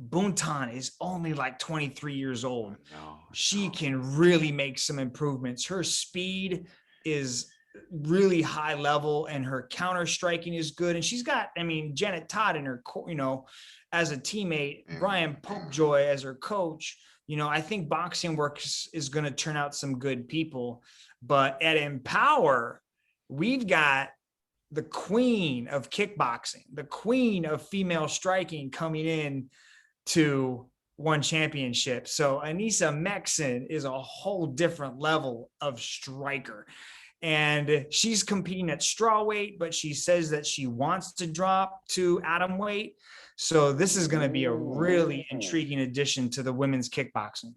S2: Buntan is only like 23 years old.
S1: No.
S2: She can really make some improvements. Her speed is really high level, and her counter striking is good. And she's got, I mean, Janet Todd in her, as a teammate, Brian Popejoy as her coach. I think Boxing Works is going to turn out some good people. But at Empower, we've got the queen of kickboxing, the queen of female striking coming in to One Championship. So Anissa Mexen is a whole different level of striker. And she's competing at strawweight, but she says that she wants to drop to atom weight. So this is going to be a really intriguing addition to the women's kickboxing.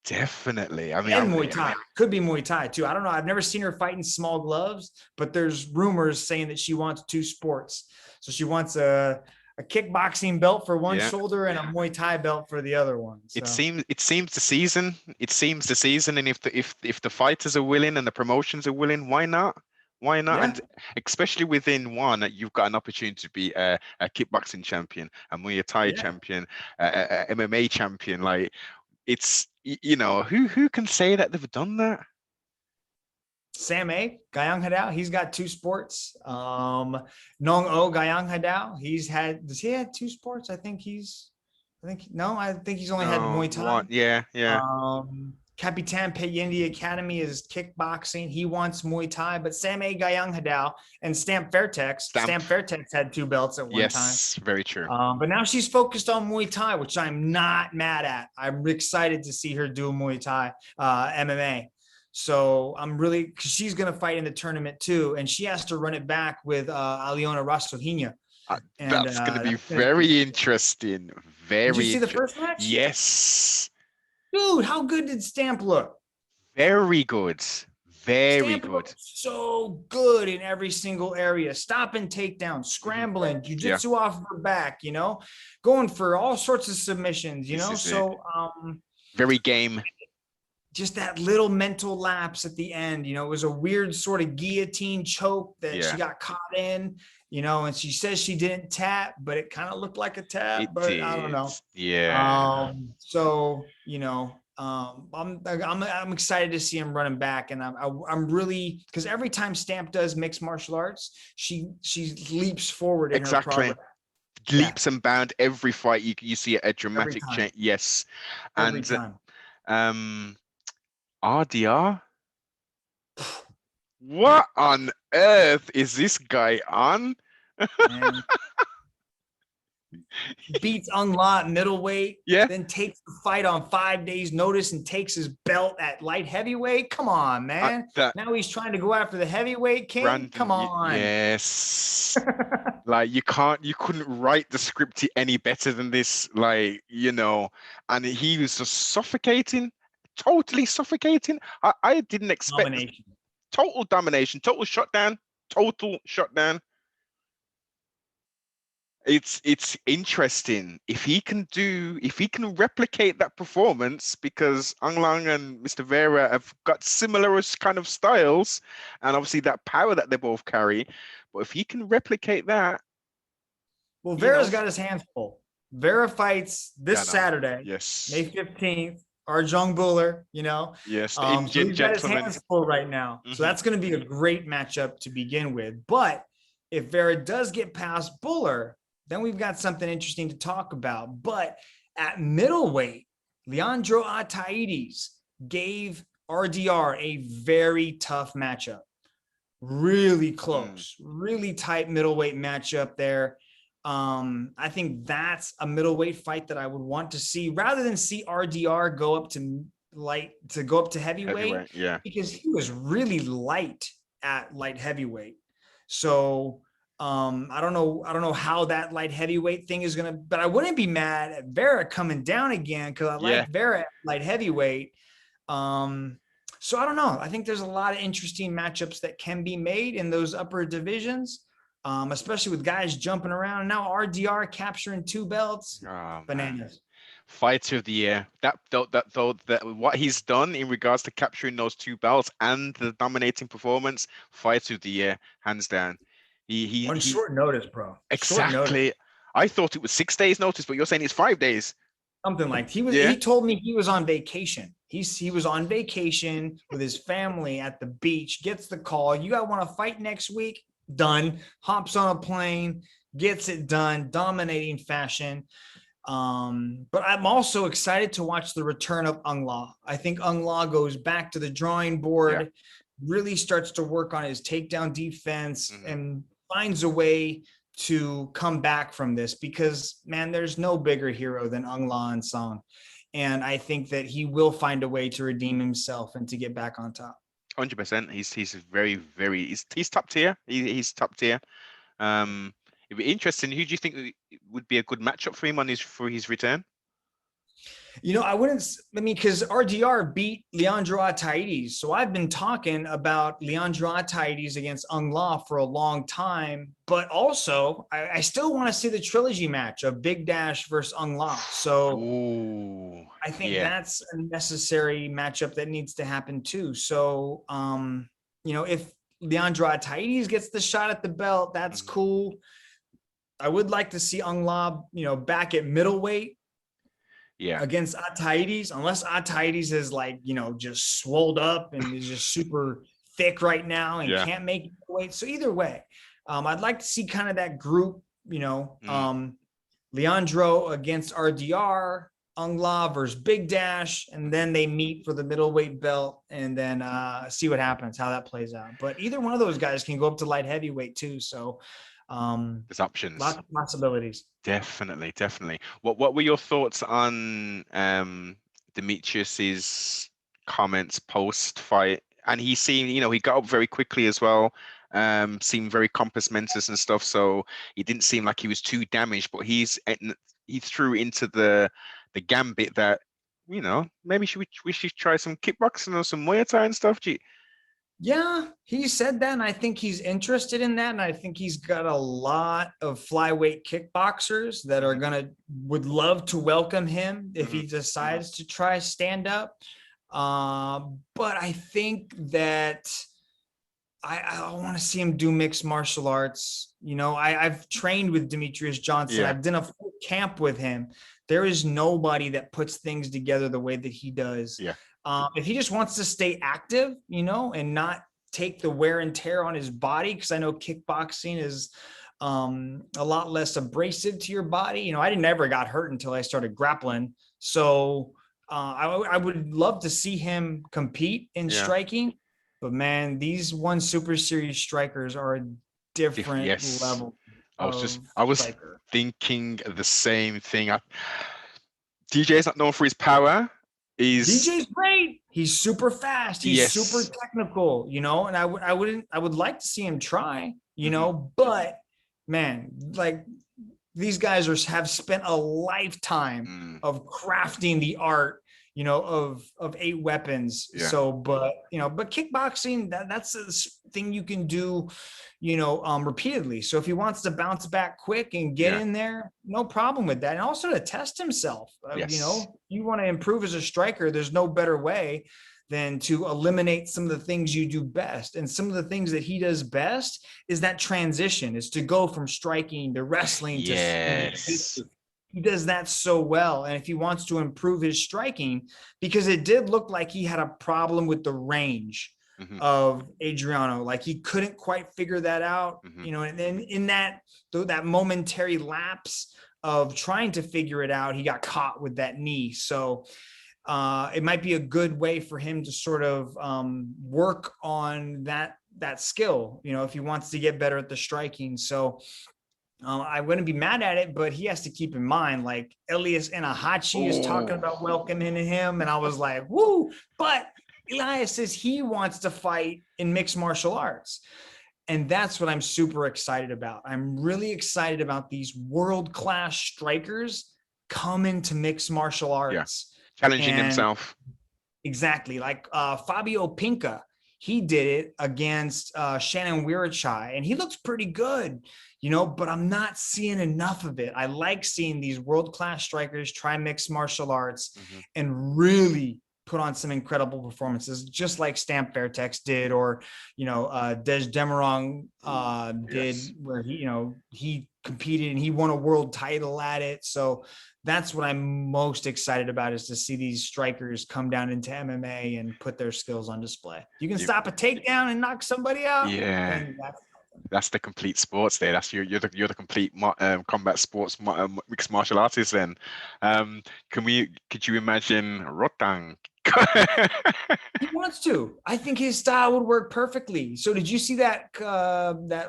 S1: Definitely. I mean,
S2: And Muay Thai. Could be Muay Thai too. I don't know. I've never seen her fight in small gloves, but there's rumors saying that she wants two sports. So she wants a kickboxing belt for one shoulder and a Muay Thai belt for the other one. So.
S1: It seems the season. It seems the season, and if the fighters are willing and the promotions are willing, why not? Why not?
S2: Yeah.
S1: And especially within one, you've got an opportunity to be a kickboxing champion, a Muay Thai champion, a MMA champion. Like it's who can say that they've done that?
S2: Sam A, Gayang Hadao, he's got two sports. Nong O Gayang Hadao, does he have two sports? I think he's only had Muay Thai.
S1: One, yeah.
S2: Capitan Peyendi Academy is kickboxing. He wants Muay Thai, but Sam A Gayang Hadao and Stamp Fairtex had two belts at one time.
S1: Yes, very true.
S2: But now she's focused on Muay Thai, which I'm not mad at. I'm excited to see her do Muay Thai, MMA. So I'm really, because she's going to fight in the tournament too, and she has to run it back with Aliona Rasohina.
S1: That's going to be very interesting. Very.
S2: Did you see the first match?
S1: Yes.
S2: Dude, how good did Stamp look?
S1: Very good. Very good.
S2: So good in every single area. Stopping takedown, scrambling, jiu-jitsu off her back, going for all sorts of submissions, So
S1: very game.
S2: Just that little mental lapse at the end, it was a weird sort of guillotine choke that she got caught in, and she says she didn't tap, but it kind of looked like a tap, but I don't know.
S1: Yeah.
S2: So, I'm excited to see him running back, and I'm really, because every time Stamp does mixed martial arts, she leaps forward in her progress.
S1: Leaps and bounds every fight. You see a dramatic change. Yes.
S2: Every time.
S1: RDR? What on earth is this guy on?
S2: beats Ung-La at middleweight,
S1: Yeah.
S2: then takes the fight on 5 days notice and takes his belt at light heavyweight. Come on, man. Now he's trying to go after the heavyweight king. Come on.
S1: Yes. Like you couldn't write the script any better than this. Like, and he was just suffocating, totally suffocating. I didn't expect
S2: Domination.
S1: Total domination, total shutdown. It's interesting if he can replicate that performance, because Ang Lang and Mr. Vera have got similar kind of styles and obviously that power that they both carry. But if he can replicate that,
S2: well, Vera's got his hands full. Vera fights this Saturday,
S1: yes,
S2: May 15th. Arjong Buller,
S1: yes,
S2: so he's got his
S1: gentleman.
S2: hands full right now. So that's going to be a great matchup to begin with. But if Vera does get past Buller, then we've got something interesting to talk about. But at middleweight, Leandro Ataides gave RDR a very tough matchup. Really close, really tight middleweight matchup there. I think that's a middleweight fight that I would want to see rather than see RDR go up to heavyweight, because he was really light at light heavyweight. So I don't know how that light heavyweight thing is gonna, but I wouldn't be mad at Vera coming down again, because I like Vera at light heavyweight. So I don't know. I think there's a lot of interesting matchups that can be made in those upper divisions. Especially with guys jumping around. And now RDR capturing 2 belts. Bananas. Man.
S1: Fighter of the year. That what he's done in regards to capturing those 2 belts and the dominating performance, fighter of the year, hands down. He
S2: short notice, bro.
S1: Exactly. I thought it was 6 days notice, but you're saying it's 5 days.
S2: Something like he was. Yeah. He told me he was on vacation. He was on vacation with his family at the beach. Gets the call. You guys want to fight next week? Done. Hops on a plane, gets it done, dominating fashion. But I'm also excited to watch the return of Ung-La. I think Ung-La goes back to the drawing board, really starts to work on his takedown defense, and finds a way to come back from this, because, man, there's no bigger hero than Ung-La and Song. And I think that he will find a way to redeem himself and to get back on top.
S1: 100%. He's very, very. He's top tier. He's top tier. It'd be interesting. Who do you think would be a good matchup for him for his return?
S2: I wouldn't. Because RDR beat Leandro Ataides, so I've been talking about Leandro Ataides against Ung-La for a long time. But also, I still want to see the trilogy match of Big Dash versus Ung-La. So I think that's a necessary matchup that needs to happen too. So if Leandro Ataides gets the shot at the belt, that's cool. I would like to see Ung-La, back at middleweight. Against Ataides, unless Ataides is just swolled up and is just super thick right now and can't make weight. So either way, I'd like to see kind of that group, Leandro against RDR, Ung-La versus Big Dash, and then they meet for the middleweight belt, and then see what happens, how that plays out. But either one of those guys can go up to light heavyweight too. So
S1: there's options,
S2: lots of possibilities.
S1: Definitely. What were your thoughts on Demetrius's comments post fight? And he seemed, he got up very quickly as well. Seemed very compass mentis and stuff, so he didn't seem like he was too damaged. But he threw into the gambit that maybe we should try some kickboxing or some Muay Thai and stuff.
S2: Yeah, he said that, and I think he's interested in that, and I think he's got a lot of flyweight kickboxers that would love to welcome him if he decides to try stand up. But I think that I want to see him do mixed martial arts. I've trained with Demetrius Johnson. I've done a full camp with him. There is nobody that puts things together the way that he does. If he just wants to stay active, and not take the wear and tear on his body, because I know kickboxing is a lot less abrasive to your body. I never got hurt until I started grappling. So I would love to see him compete in striking. But, man, these 1 Super Series strikers are a different level.
S1: I was
S2: striker.
S1: thinking the same thing. DJ's not known for his power.
S2: DJ's great. He's super fast. He's super
S1: Yes.
S2: technical, and I would like to see him try, but man, like these guys have spent a lifetime of crafting the art, of 8 weapons.
S1: Yeah.
S2: So, but kickboxing, that's a thing you can do, repeatedly. So if he wants to bounce back quick and get in there, no problem with that. And also to test himself, you want to improve as a striker. There's no better way than to eliminate some of the things you do best. And some of the things that he does best is that transition, is to go from striking to wrestling to he does that so well. And if he wants to improve his striking, because it did look like he had a problem with the range of Adriano, like he couldn't quite figure that out, and then in that momentary lapse of trying to figure it out, he got caught with that knee. So it might be a good way for him to sort of work on that skill, if he wants to get better at the striking. So I wouldn't be mad at it, but he has to keep in mind, like Elias Inahachi is talking about welcoming him, and I was like, woo! But Elias says he wants to fight in mixed martial arts. And that's what I'm super excited about. I'm really excited about these world-class strikers coming to mixed martial arts.
S1: Challenging himself.
S2: Exactly. Like Fabio Pinca, he did it against Shannon Wirachai, and he looks pretty good, but I'm not seeing enough of it. I like seeing these world-class strikers try mixed martial arts and really put on some incredible performances, just like Stamp Fairtex did, or, Dej Demirong did, where he competed and he won a world title at it. So that's what I'm most excited about, is to see these strikers come down into MMA and put their skills on display. You can stop a takedown and knock somebody out.
S1: Yeah. That's the complete sports there. That's you're the complete combat sports mixed martial artist. Then, could you imagine Rotang?
S2: He wants to. I think his style would work perfectly. So, did you see that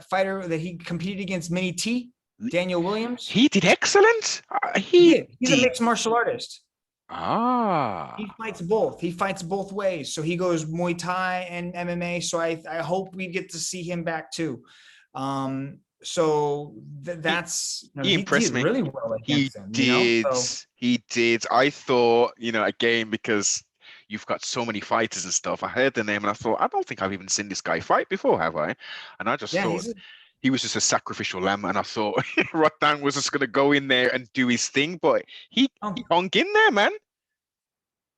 S2: fighter that he competed against, Mini T, Daniel Williams?
S1: He did excellent.
S2: He's a mixed martial artist.
S1: He
S2: fights both. He fights both ways. So he goes Muay Thai and MMA. So I hope we get to see him back too. So that's
S1: he impressed me
S2: really well against him.
S1: He did. I thought, again, because you've got so many fighters and stuff. I heard the name and I thought, I don't think I've even seen this guy fight before, have I? And I just thought he was just a sacrificial lamb, and I thought Rotang was just going to go in there and do his thing, but he hung in there, man.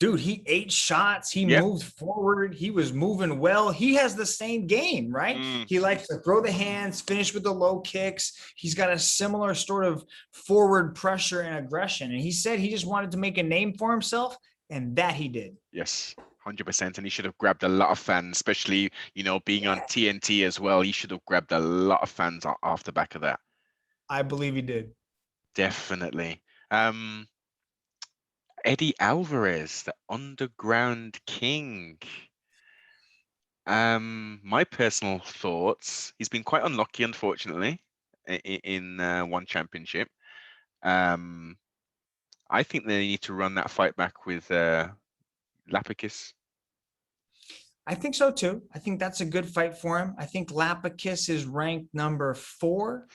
S2: Dude, he ate shots. He moved forward. He was moving well. He has the same game, right? He likes to throw the hands, finish with the low kicks. He's got a similar sort of forward pressure and aggression. And he said he just wanted to make a name for himself, and that he did.
S1: Yes. 100%, and he should have grabbed a lot of fans, especially being on TNT as well. He should have grabbed a lot of fans off the back of that.
S2: I believe he did.
S1: Definitely. Eddie Alvarez, the Underground King. My personal thoughts: he's been quite unlucky, unfortunately, in One Championship. I think they need to run that fight back with Lapicus.
S2: I think so too. I think that's a good fight for him. I think Lapicus is ranked number 4.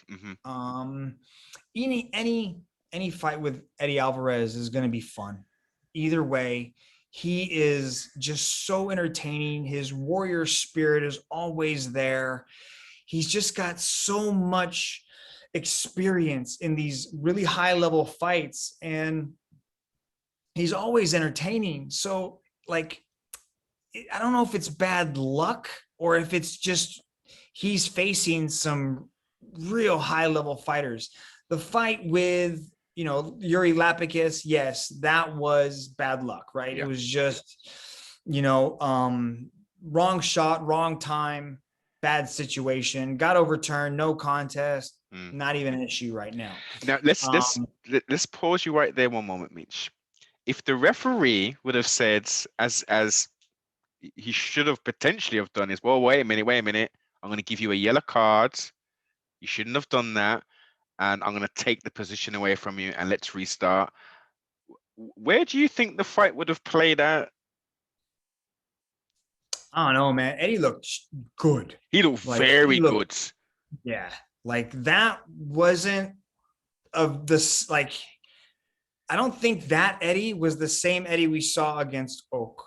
S2: Any fight with Eddie Alvarez is going to be fun. Either way, he is just so entertaining. His warrior spirit is always there. He's just got so much experience in these really high level fights, and he's always entertaining. So, like, I don't know if it's bad luck or if it's just he's facing some real high level fighters. The fight with, Yuri Lapicus, yes, that was bad luck, right? It was just, wrong shot, wrong time, bad situation, got overturned, no contest, not even an issue right now.
S1: Now let's pause you right there one moment, Mitch. If the referee would have said, as he should have potentially have done, is, well, wait a minute, I'm going to give you a yellow card. You shouldn't have done that. and I'm going to take the position away from you, and let's restart. Where do you think the fight would have played out?
S2: I don't know, man. Eddie looked good.
S1: He looked
S2: Like
S1: very
S2: he looked,
S1: good.
S2: yeah. Like that wasn't of this. Like I don't think that Eddie was the same Eddie we saw against Oak.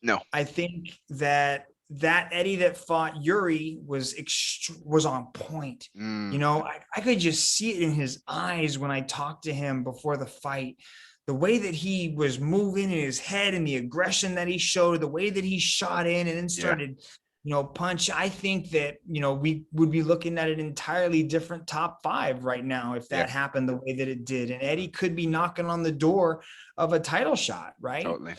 S1: No.
S2: I think that Eddie that fought Yuri was on point. You know, I could just see it in his eyes when I talked to him before the fight. The way that he was moving in his head and the aggression that he showed, the way that he shot in and then started, punch. I think that, we would be looking at an entirely different top 5 right now if that happened the way that it did. And Eddie could be knocking on the door of a title shot, right?
S1: Totally.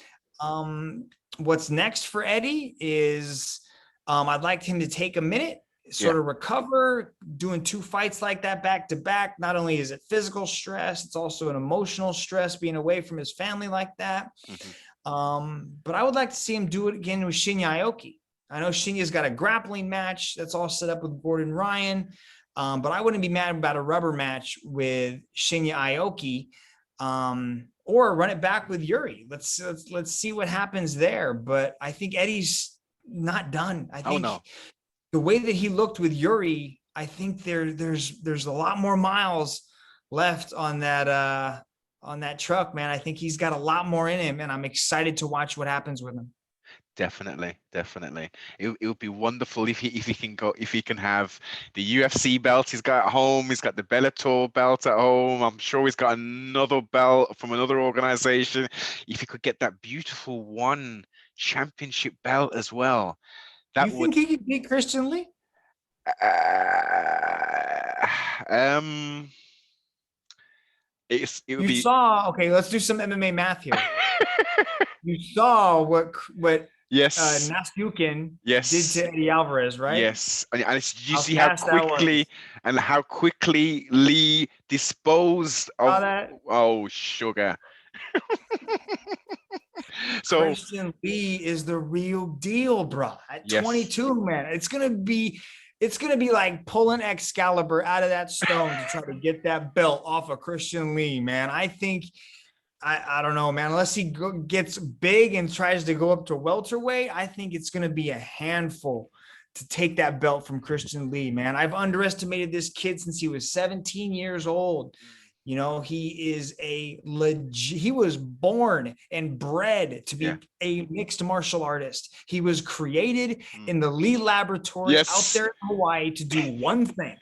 S2: What's next for Eddie is I'd like him to take a minute, sort of recover. Doing 2 fights like that back to back, not only is it physical stress, it's also an emotional stress being away from his family like that. But I would like to see him do it again with Shinya Aoki. I know Shinya's got a grappling match that's all set up with Gordon Ryan, but I wouldn't be mad about a rubber match with Shinya Aoki. Or run it back with Yuri. Let's see what happens there. But I think Eddie's not done. I think the way that he looked with Yuri, I think there's a lot more miles left on that truck, man. I think he's got a lot more in him, and I'm excited to watch what happens with him.
S1: Definitely. It would be wonderful if he can have the UFC belt he's got at home. He's got the Bellator belt at home. I'm sure he's got another belt from another organization. If he could get that beautiful One Championship belt as well,
S2: you think he could beat Christian Lee? Okay, let's do some MMA math here. You saw what Nastyukhin did to Eddie Alvarez, right?
S1: Yes, and you see how quickly Lee disposed of
S2: that?
S1: Oh, sugar. So
S2: Christian Lee is the real deal, bro. At 22, man, it's gonna be like pulling Excalibur out of that stone to try to get that belt off of Christian Lee, man. I think I don't know, man. Unless he gets big and tries to go up to welterweight, I think it's going to be a handful to take that belt from Christian Lee, man. I've underestimated this kid since he was 17 years old. You know, he was born and bred to be a mixed martial artist. He was created in the Lee Laboratory out there in Hawaii to do one thing.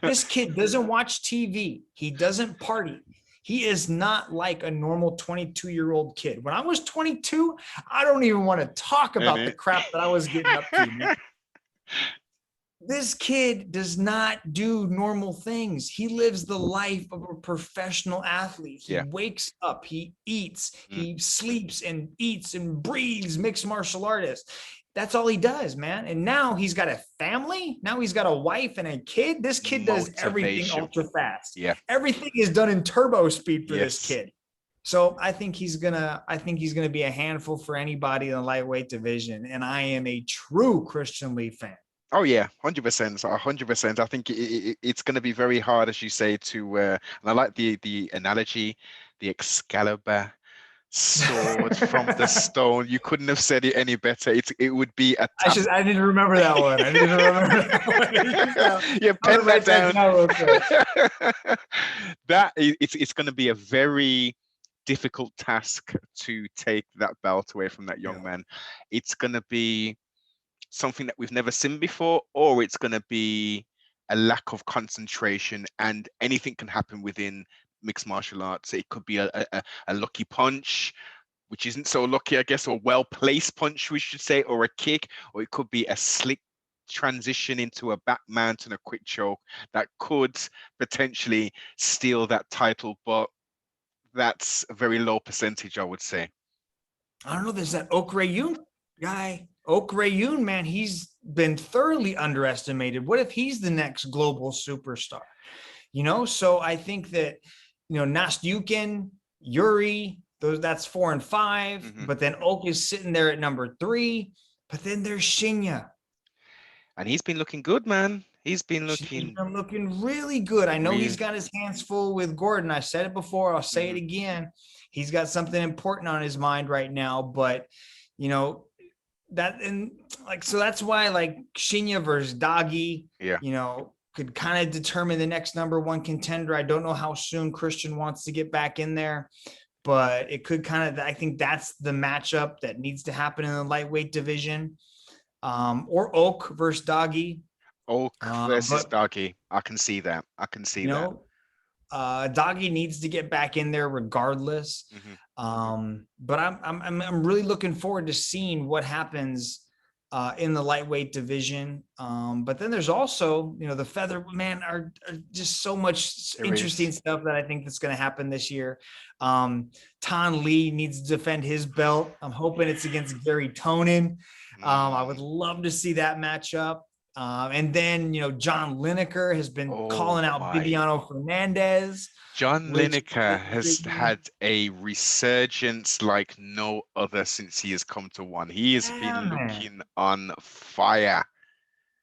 S2: This kid doesn't watch TV. He doesn't party. He is not like a normal 22-year-old kid. When I was 22, I don't even want to talk about the crap that I was getting up to, man. This kid does not do normal things. He lives the life of a professional athlete. He wakes up, he eats, he sleeps and eats and breathes mixed martial artist. That's all he does, man. And now he's got a family. Now he's got a wife and a kid. This kid does everything ultra fast.
S1: Yeah.
S2: Everything is done in turbo speed for this kid. So I think he's gonna be a handful for anybody in the lightweight division. And I am a true Christian Lee fan.
S1: Oh yeah, 100%. 100%. I think it's going to be very hard, as you say, to. And I like the analogy, the Excalibur sword from the stone. You couldn't have said it any better. It would be a.
S2: I didn't remember that one.
S1: Yeah, pen that down. It's going to be a very difficult task to take that belt away from that young man. It's going to be something that we've never seen before, or it's going to be a lack of concentration, and anything can happen within mixed martial arts. It could be a lucky punch, which isn't so lucky, I guess, or well-placed punch, we should say, or a kick, or it could be a slick transition into a back mount and a quick choke that could potentially steal that title, but that's a very low percentage, I would say.
S2: I don't know. There's that Oak Rayun guy. Oak Rayun, man, he's been thoroughly underestimated. What if he's the next global superstar? You know, so I think that, Nastyukhin, Yuri, that's 4 and 5, but then Oak is sitting there at number 3. But then there's Shinya.
S1: And he's been looking good, man. He's been
S2: He's
S1: looking
S2: been looking really good. I know he's
S1: real.
S2: got his hands full with Gordon. I said it before. I'll say it
S1: Mhm.
S2: again. He's got something important on his mind right now, but you know, that and like so that's why like Shinya versus Doggy,
S1: Yeah.
S2: could kind of determine the next number one contender. I don't know how soon Christian wants to get back in there, but it could kind of, I think that's the matchup that needs to happen in the lightweight division. Or Oak versus Doggy.
S1: Oak versus
S2: But
S1: Doggy. I can see that. I can see
S2: you
S1: that.
S2: know, Doggy needs to get back in there regardless.
S1: Hmm.
S2: But I'm really looking forward to seeing what happens in the lightweight division. But then there's also, the feather man are just so much
S1: There
S2: interesting
S1: is.
S2: stuff that I think that's going to happen this year. Tan Lee needs to defend his belt. I'm hoping it's against Gary Tonin. I would
S1: Mm.
S2: love to see that matchup. And then, John Lineker has been
S1: Oh
S2: calling out
S1: my.
S2: Viviano Fernandez,
S1: John
S2: which
S1: Lineker has
S2: is,
S1: had a resurgence like no other since he has come to One. He has
S2: yeah,
S1: been
S2: man.
S1: looking on fire.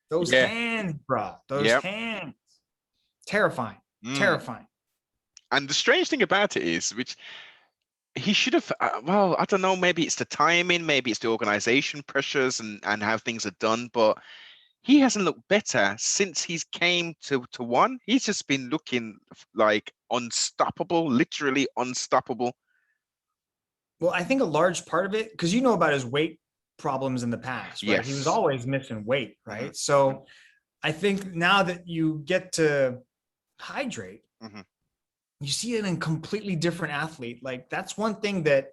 S2: Those
S1: Yeah.
S2: hands, bro. Those
S1: Yep.
S2: hands. Terrifying.
S1: Mm.
S2: Terrifying.
S1: And the strange thing about it is, which he should have, well, I don't know, maybe it's the timing, maybe it's the organization pressures and how things are done, but he hasn't looked better since he's came to One. He's just been looking like unstoppable, literally unstoppable.
S2: Well, I think a large part of it, because you know about his weight problems in the past, right? He was
S1: Yes.
S2: always missing weight,
S1: Hmm.
S2: right?
S1: Hmm.
S2: So I think now that you get to hydrate,
S1: Hmm.
S2: you see it in a completely different athlete. Like that's one thing that,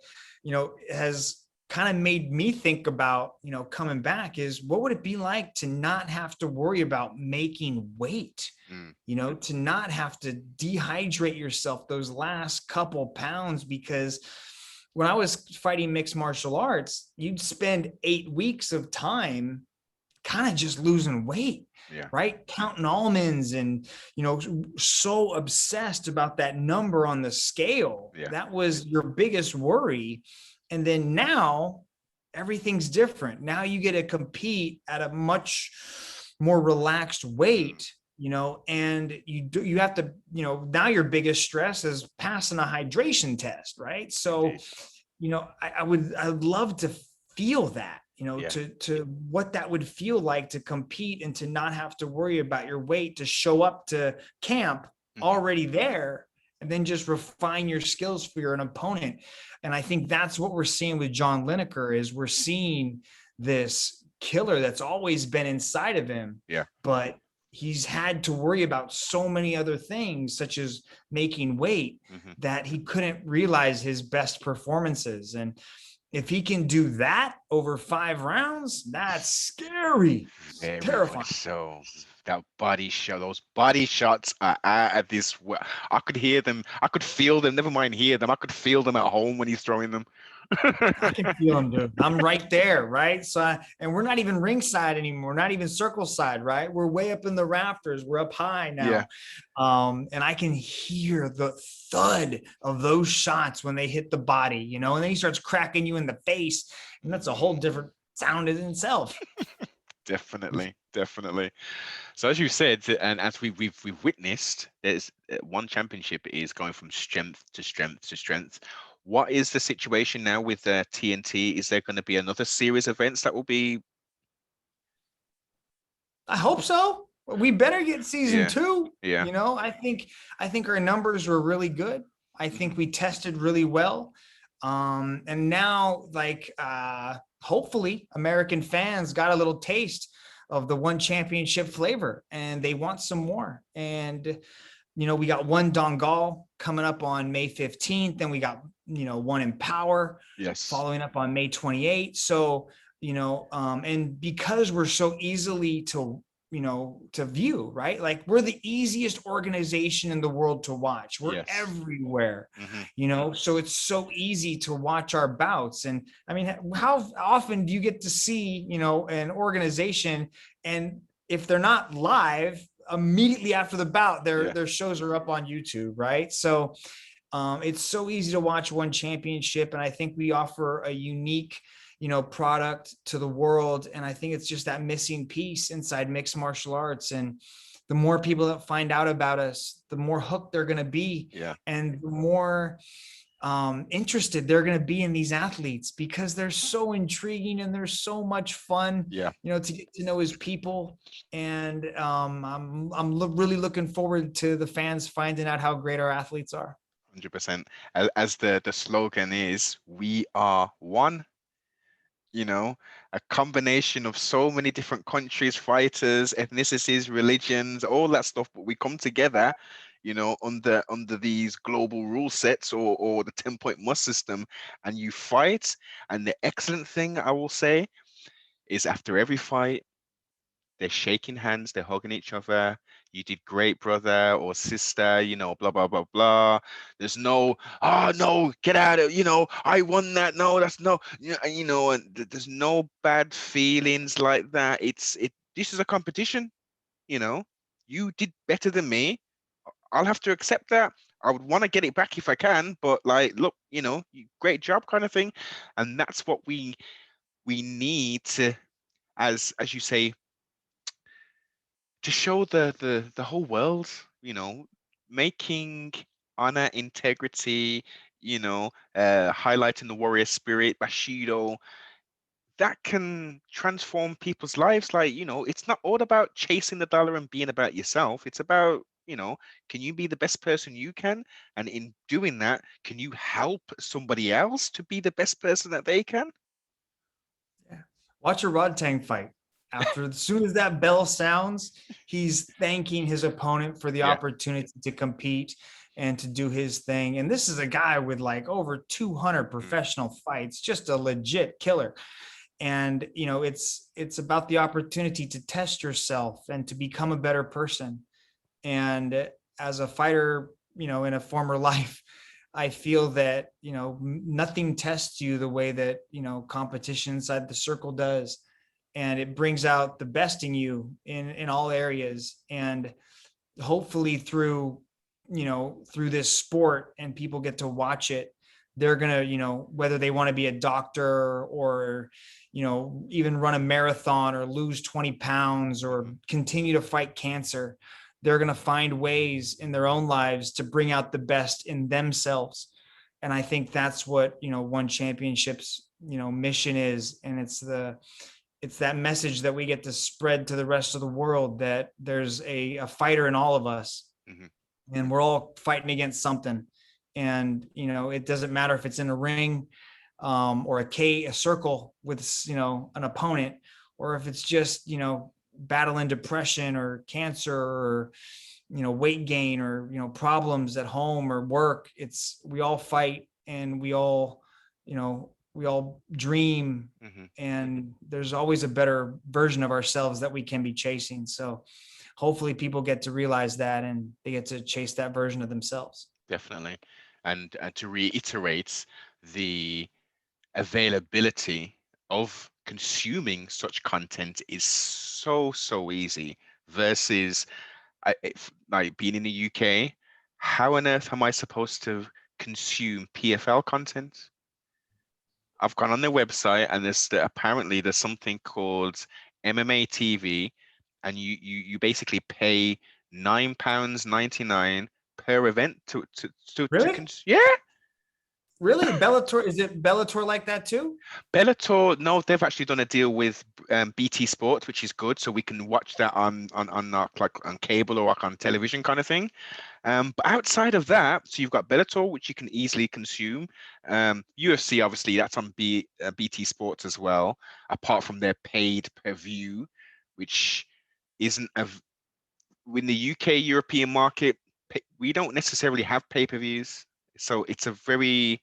S2: has kind of made me think about, coming back is what would it be like to not have to worry about making weight,
S1: Mm.
S2: to not have to dehydrate yourself those last couple pounds, because when I was fighting mixed martial arts, you'd spend 8 weeks of time kind of just losing weight,
S1: Yeah.
S2: right? Counting almonds and, so obsessed about that number on the scale.
S1: Yeah.
S2: That was your biggest worry. And then now everything's different. Now you get to compete at a much more relaxed
S1: Mm.
S2: weight, and you have to, now your biggest stress is passing a hydration test, right? So,
S1: Indeed.
S2: I'd love to feel that,
S1: Yeah.
S2: to what that would feel like to compete and to not have to worry about your weight, to show up to camp
S1: Hmm.
S2: already there and then just refine your skills for your opponent. And I think that's what we're seeing with John Lineker is we're seeing this killer that's always been inside of him,
S1: Yeah.
S2: but he's had to worry about so many other things such as making weight
S1: Hmm.
S2: that he couldn't realize his best performances. And if he can do that over 5 rounds, that's scary,
S1: Very
S2: terrifying.
S1: much so. That body shot, those body shots are out of this. I could hear them. I could feel them. Never mind hear them. I could feel them at home when he's throwing them.
S2: I can feel him, dude. I'm right there, right? So, and we're not even ringside anymore. We're not even circle side, right? We're way up in the rafters. We're up high
S1: Yeah.
S2: now, and I can hear the thud of those shots when they hit the body, and then he starts cracking you in the face, and that's a whole different sound in itself.
S1: Definitely, definitely. So as you said, and as we've witnessed, there's One Championship is going from strength to strength to strength. What is the situation now with TNT? Is there going to be another series of events that will be?
S2: I hope so. We better get season
S1: Yeah,
S2: two.
S1: yeah.
S2: I think our numbers were really good. I
S1: Hmm.
S2: think we tested really well. And now hopefully American fans got a little taste of the One Championship flavor and they want some more. And we got One Dongal coming up on May 15th. Then we got, One Empower
S1: Yes.
S2: following up on May 28th. So, and because we're so easily to view, right? Like we're the easiest organization in the world to watch. We're
S1: Yes.
S2: everywhere,
S1: Hmm.
S2: so it's so easy to watch our bouts. And I mean, how often do you get to see, an organization and if they're not live, immediately after the bout,
S1: Yeah.
S2: their shows are up on YouTube, right? So it's so easy to watch One Championship, and I think we offer a unique, product to the world. And I think it's just that missing piece inside mixed martial arts. And the more people that find out about us, the more hooked they're going to be,
S1: Yeah.
S2: and the more interested they're going to be in these athletes, because they're so intriguing and they're so much fun,
S1: Yeah.
S2: to get to know his people. And I'm really looking forward to the fans finding out how great our athletes are.
S1: 100%. As the slogan is, we are one, a combination of so many different countries, fighters, ethnicities, religions, all that stuff, but we come together, under these global rule sets, or the 10-point must system, and you fight. And the excellent thing I will say is, after every fight, they're shaking hands, they're hugging each other. You did great, brother or sister, blah, blah, blah, blah. There's no, oh, no, get out of, I won that. No, that's no, and there's no bad feelings like that. This is a competition, you did better than me. I'll have to accept that. I would want to get it back if I can, but like, look, great job kind of thing. And that's what we need to, as you say, to show the whole world, making honor, integrity, highlighting the warrior spirit, Bashido, that can transform people's lives. Like, it's not all about chasing the dollar and being about yourself. It's about, can you be the best person you can? And in doing that, can you help somebody else to be the best person that they can?
S2: Yeah. Watch a Rod Tang fight. As soon as that bell sounds, he's thanking his opponent for the
S1: Yeah.
S2: opportunity to compete and to do his thing. And this is a guy with like over 200 professional fights, just a legit killer. And it's about the opportunity to test yourself and to become a better person. And as a fighter, in a former life, I feel that, nothing tests you the way that, competition inside the circle does. And it brings out the best in you in all areas. And hopefully through this sport, and people get to watch it, they're going to, whether they want to be a doctor, or, even run a marathon, or lose 20 pounds, or continue to fight cancer, they're going to find ways in their own lives to bring out the best in themselves. And I think that's what, One Championship's, mission is. And it's that message that we get to spread to the rest of the world, that there's a fighter in all of us,
S1: Mm-hmm.
S2: and we're all fighting against something. And, it doesn't matter if it's in a ring, or a circle with, an opponent, or if it's just, battling depression or cancer, or, weight gain, or, problems at home or work. We all fight, and we all dream,
S1: Mm-hmm.
S2: and there's always a better version of ourselves that we can be chasing. So hopefully people get to realize that, and they get to chase that version of themselves.
S1: Definitely. And to reiterate, the availability of consuming such content is so easy, versus like being in the UK. How on earth am I supposed to consume PFL content? I've gone on their website, and apparently there's something called MMA TV, and you basically pay £9.99 per event
S2: Really?
S1: yeah.
S2: Really? Bellator, is it Bellator like that too?
S1: Bellator, no, they've actually done a deal with BT Sports, which is good, so we can watch that like on cable or like on television kind of thing. But outside of that, so you've got Bellator, which you can easily consume. UFC, obviously, that's on BT Sports as well, apart from their paid per view, which isn't in the UK European market. We don't necessarily have pay-per-views, so it's a very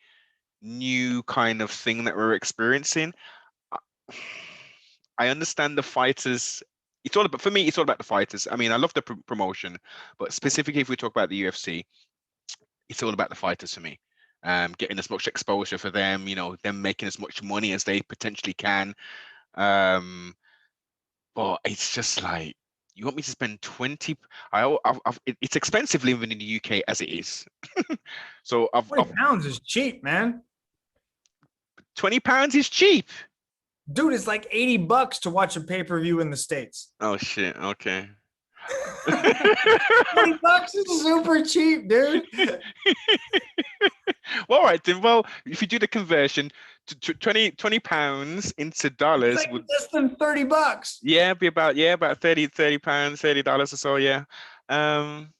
S1: new kind of thing that we're experiencing. I understand the fighters. It's all about, for me, it's all about the fighters. I mean, I love the promotion, but specifically if we talk about the UFC, it's all about the fighters for me. Getting as much exposure for them, them making as much money as they potentially can. But it's just like, you want me to spend 20? It's expensive living in the UK as it is. So
S2: 20 pounds is cheap, man.
S1: £20 is cheap.
S2: Dude, it's like $80 to watch a pay-per-view in the States.
S1: Oh shit. Okay.
S2: $20 is super cheap, dude.
S1: Well, all right then. Well, if you do the conversion to 20 pounds into
S2: It's
S1: dollars
S2: like
S1: would,
S2: less than $30.
S1: yeah, be about, yeah, about 30 pounds, $30 or so, yeah.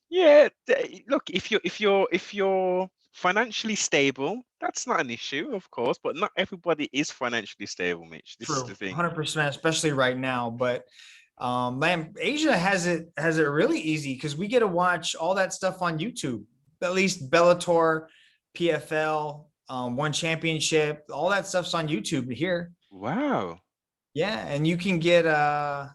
S1: Yeah, look, if you're financially stable, that's not an issue, of course, but not everybody is financially stable, Mitch. This is the
S2: True,
S1: thing.
S2: 100%, especially right now. But man, Asia has it really easy because we get to watch all that stuff on YouTube. At least Bellator, PFL, One Championship, all that stuff's on YouTube here.
S1: Wow.
S2: Yeah, and you can get a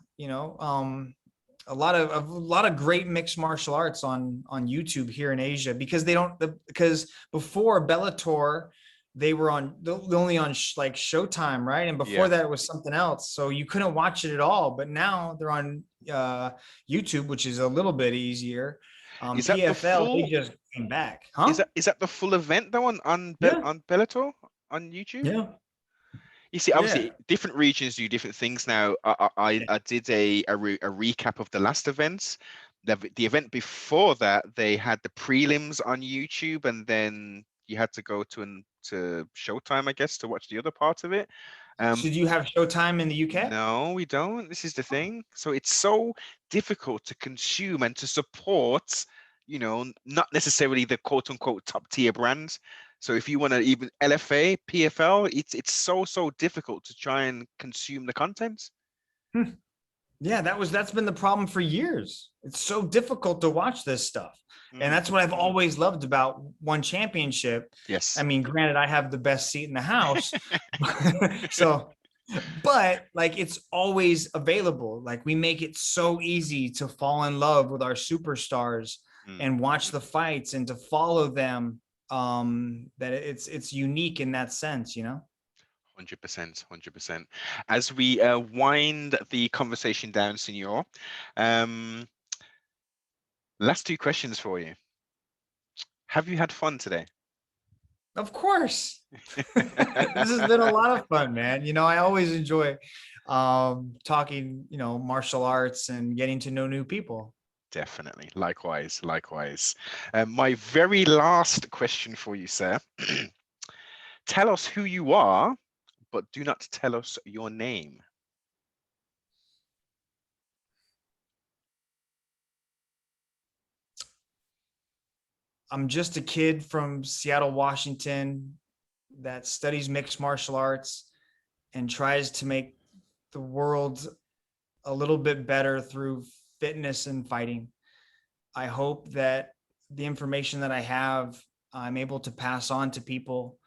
S2: lot of great mixed martial arts on YouTube here in Asia because because before Bellator they were only on like Showtime, right? And before
S1: Yeah.
S2: that it was something else, so you couldn't watch it at all. But now they're on YouTube, which is a little bit easier.
S1: Is that the
S2: PFL, they
S1: full
S2: just came back,
S1: is
S2: huh?
S1: that the full event though
S2: Yeah,
S1: on Bellator on YouTube?
S2: yeah,
S1: You see,
S2: yeah.
S1: obviously, different regions do different things now. I did a recap of the last events. The event before that, they had the prelims on YouTube, and then you had to go to Showtime, I guess, to watch the other part of it.
S2: So do you have Showtime in the UK?
S1: No, we don't. This is the thing. So it's so difficult to consume and to support, not necessarily the quote unquote top tier brands. So if you want to even LFA, PFL, it's so difficult to try and consume the content.
S2: Hmm. Yeah, that's been the problem for years. It's so difficult to watch this stuff. And
S1: Mm,
S2: that's what I've
S1: mm.
S2: always loved about One Championship. I
S1: Yes.
S2: mean, granted, I have the best seat in the house. So, but like it's always available. Like we make it so easy to fall in love with our superstars
S1: Mm,
S2: and watch
S1: mm.
S2: the fights and to follow them. That it's unique in that sense,
S1: 100%, 100%. As we wind the conversation down, Senor, um, last two questions for you. Have you had fun today?
S2: Of course. This has been a lot of fun, man. I always enjoy talking, martial arts and getting to know new people.
S1: Definitely. Likewise, likewise. My very last question for you, sir. Tell us who you are, but do not tell us your name.
S2: I'm just a kid from Seattle, Washington that studies mixed martial arts and tries to make the world a little bit better through fitness and fighting. I hope that the information that I have, I'm able to pass on to people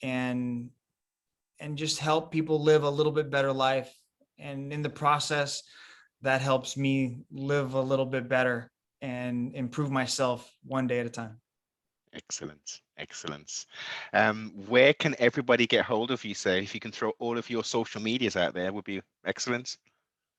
S2: and just help people live a little bit better life. And in the process, that helps me live a little bit better and improve myself one day at a time.
S1: Excellent, excellent. Where can everybody get hold of you, sir? If you can throw all of your social medias out there, would be excellent.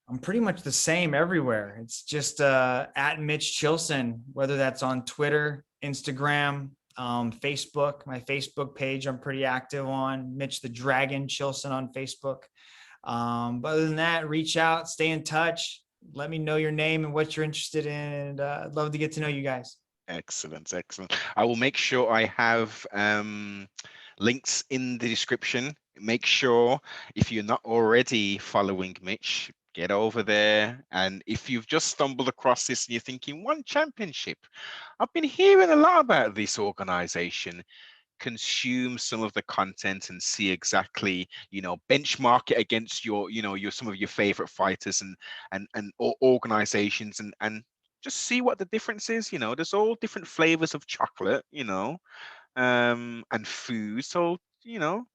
S2: I'm pretty much the same everywhere. It's just at Mitch Chilson, whether that's on Twitter, Instagram, Facebook. My Facebook page I'm pretty active on. Mitch the Dragon Chilson on Facebook. But other than that, reach out, stay in touch. Let me know your name and what you're interested in. And I'd love to get to know you guys.
S1: Excellent, excellent. I will make sure I have links in the description. Make sure if you're not already following Mitch, get over there. And if you've just stumbled across this and you're thinking, One Championship, I've been hearing a lot about this organization. Consume some of the content and see exactly, benchmark it against your some of your favorite fighters and organizations and just see what the difference is. There's all different flavors of chocolate, and food. So,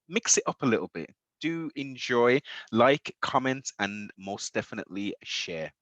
S1: mix it up a little bit. Do enjoy, like, comment, and most definitely share.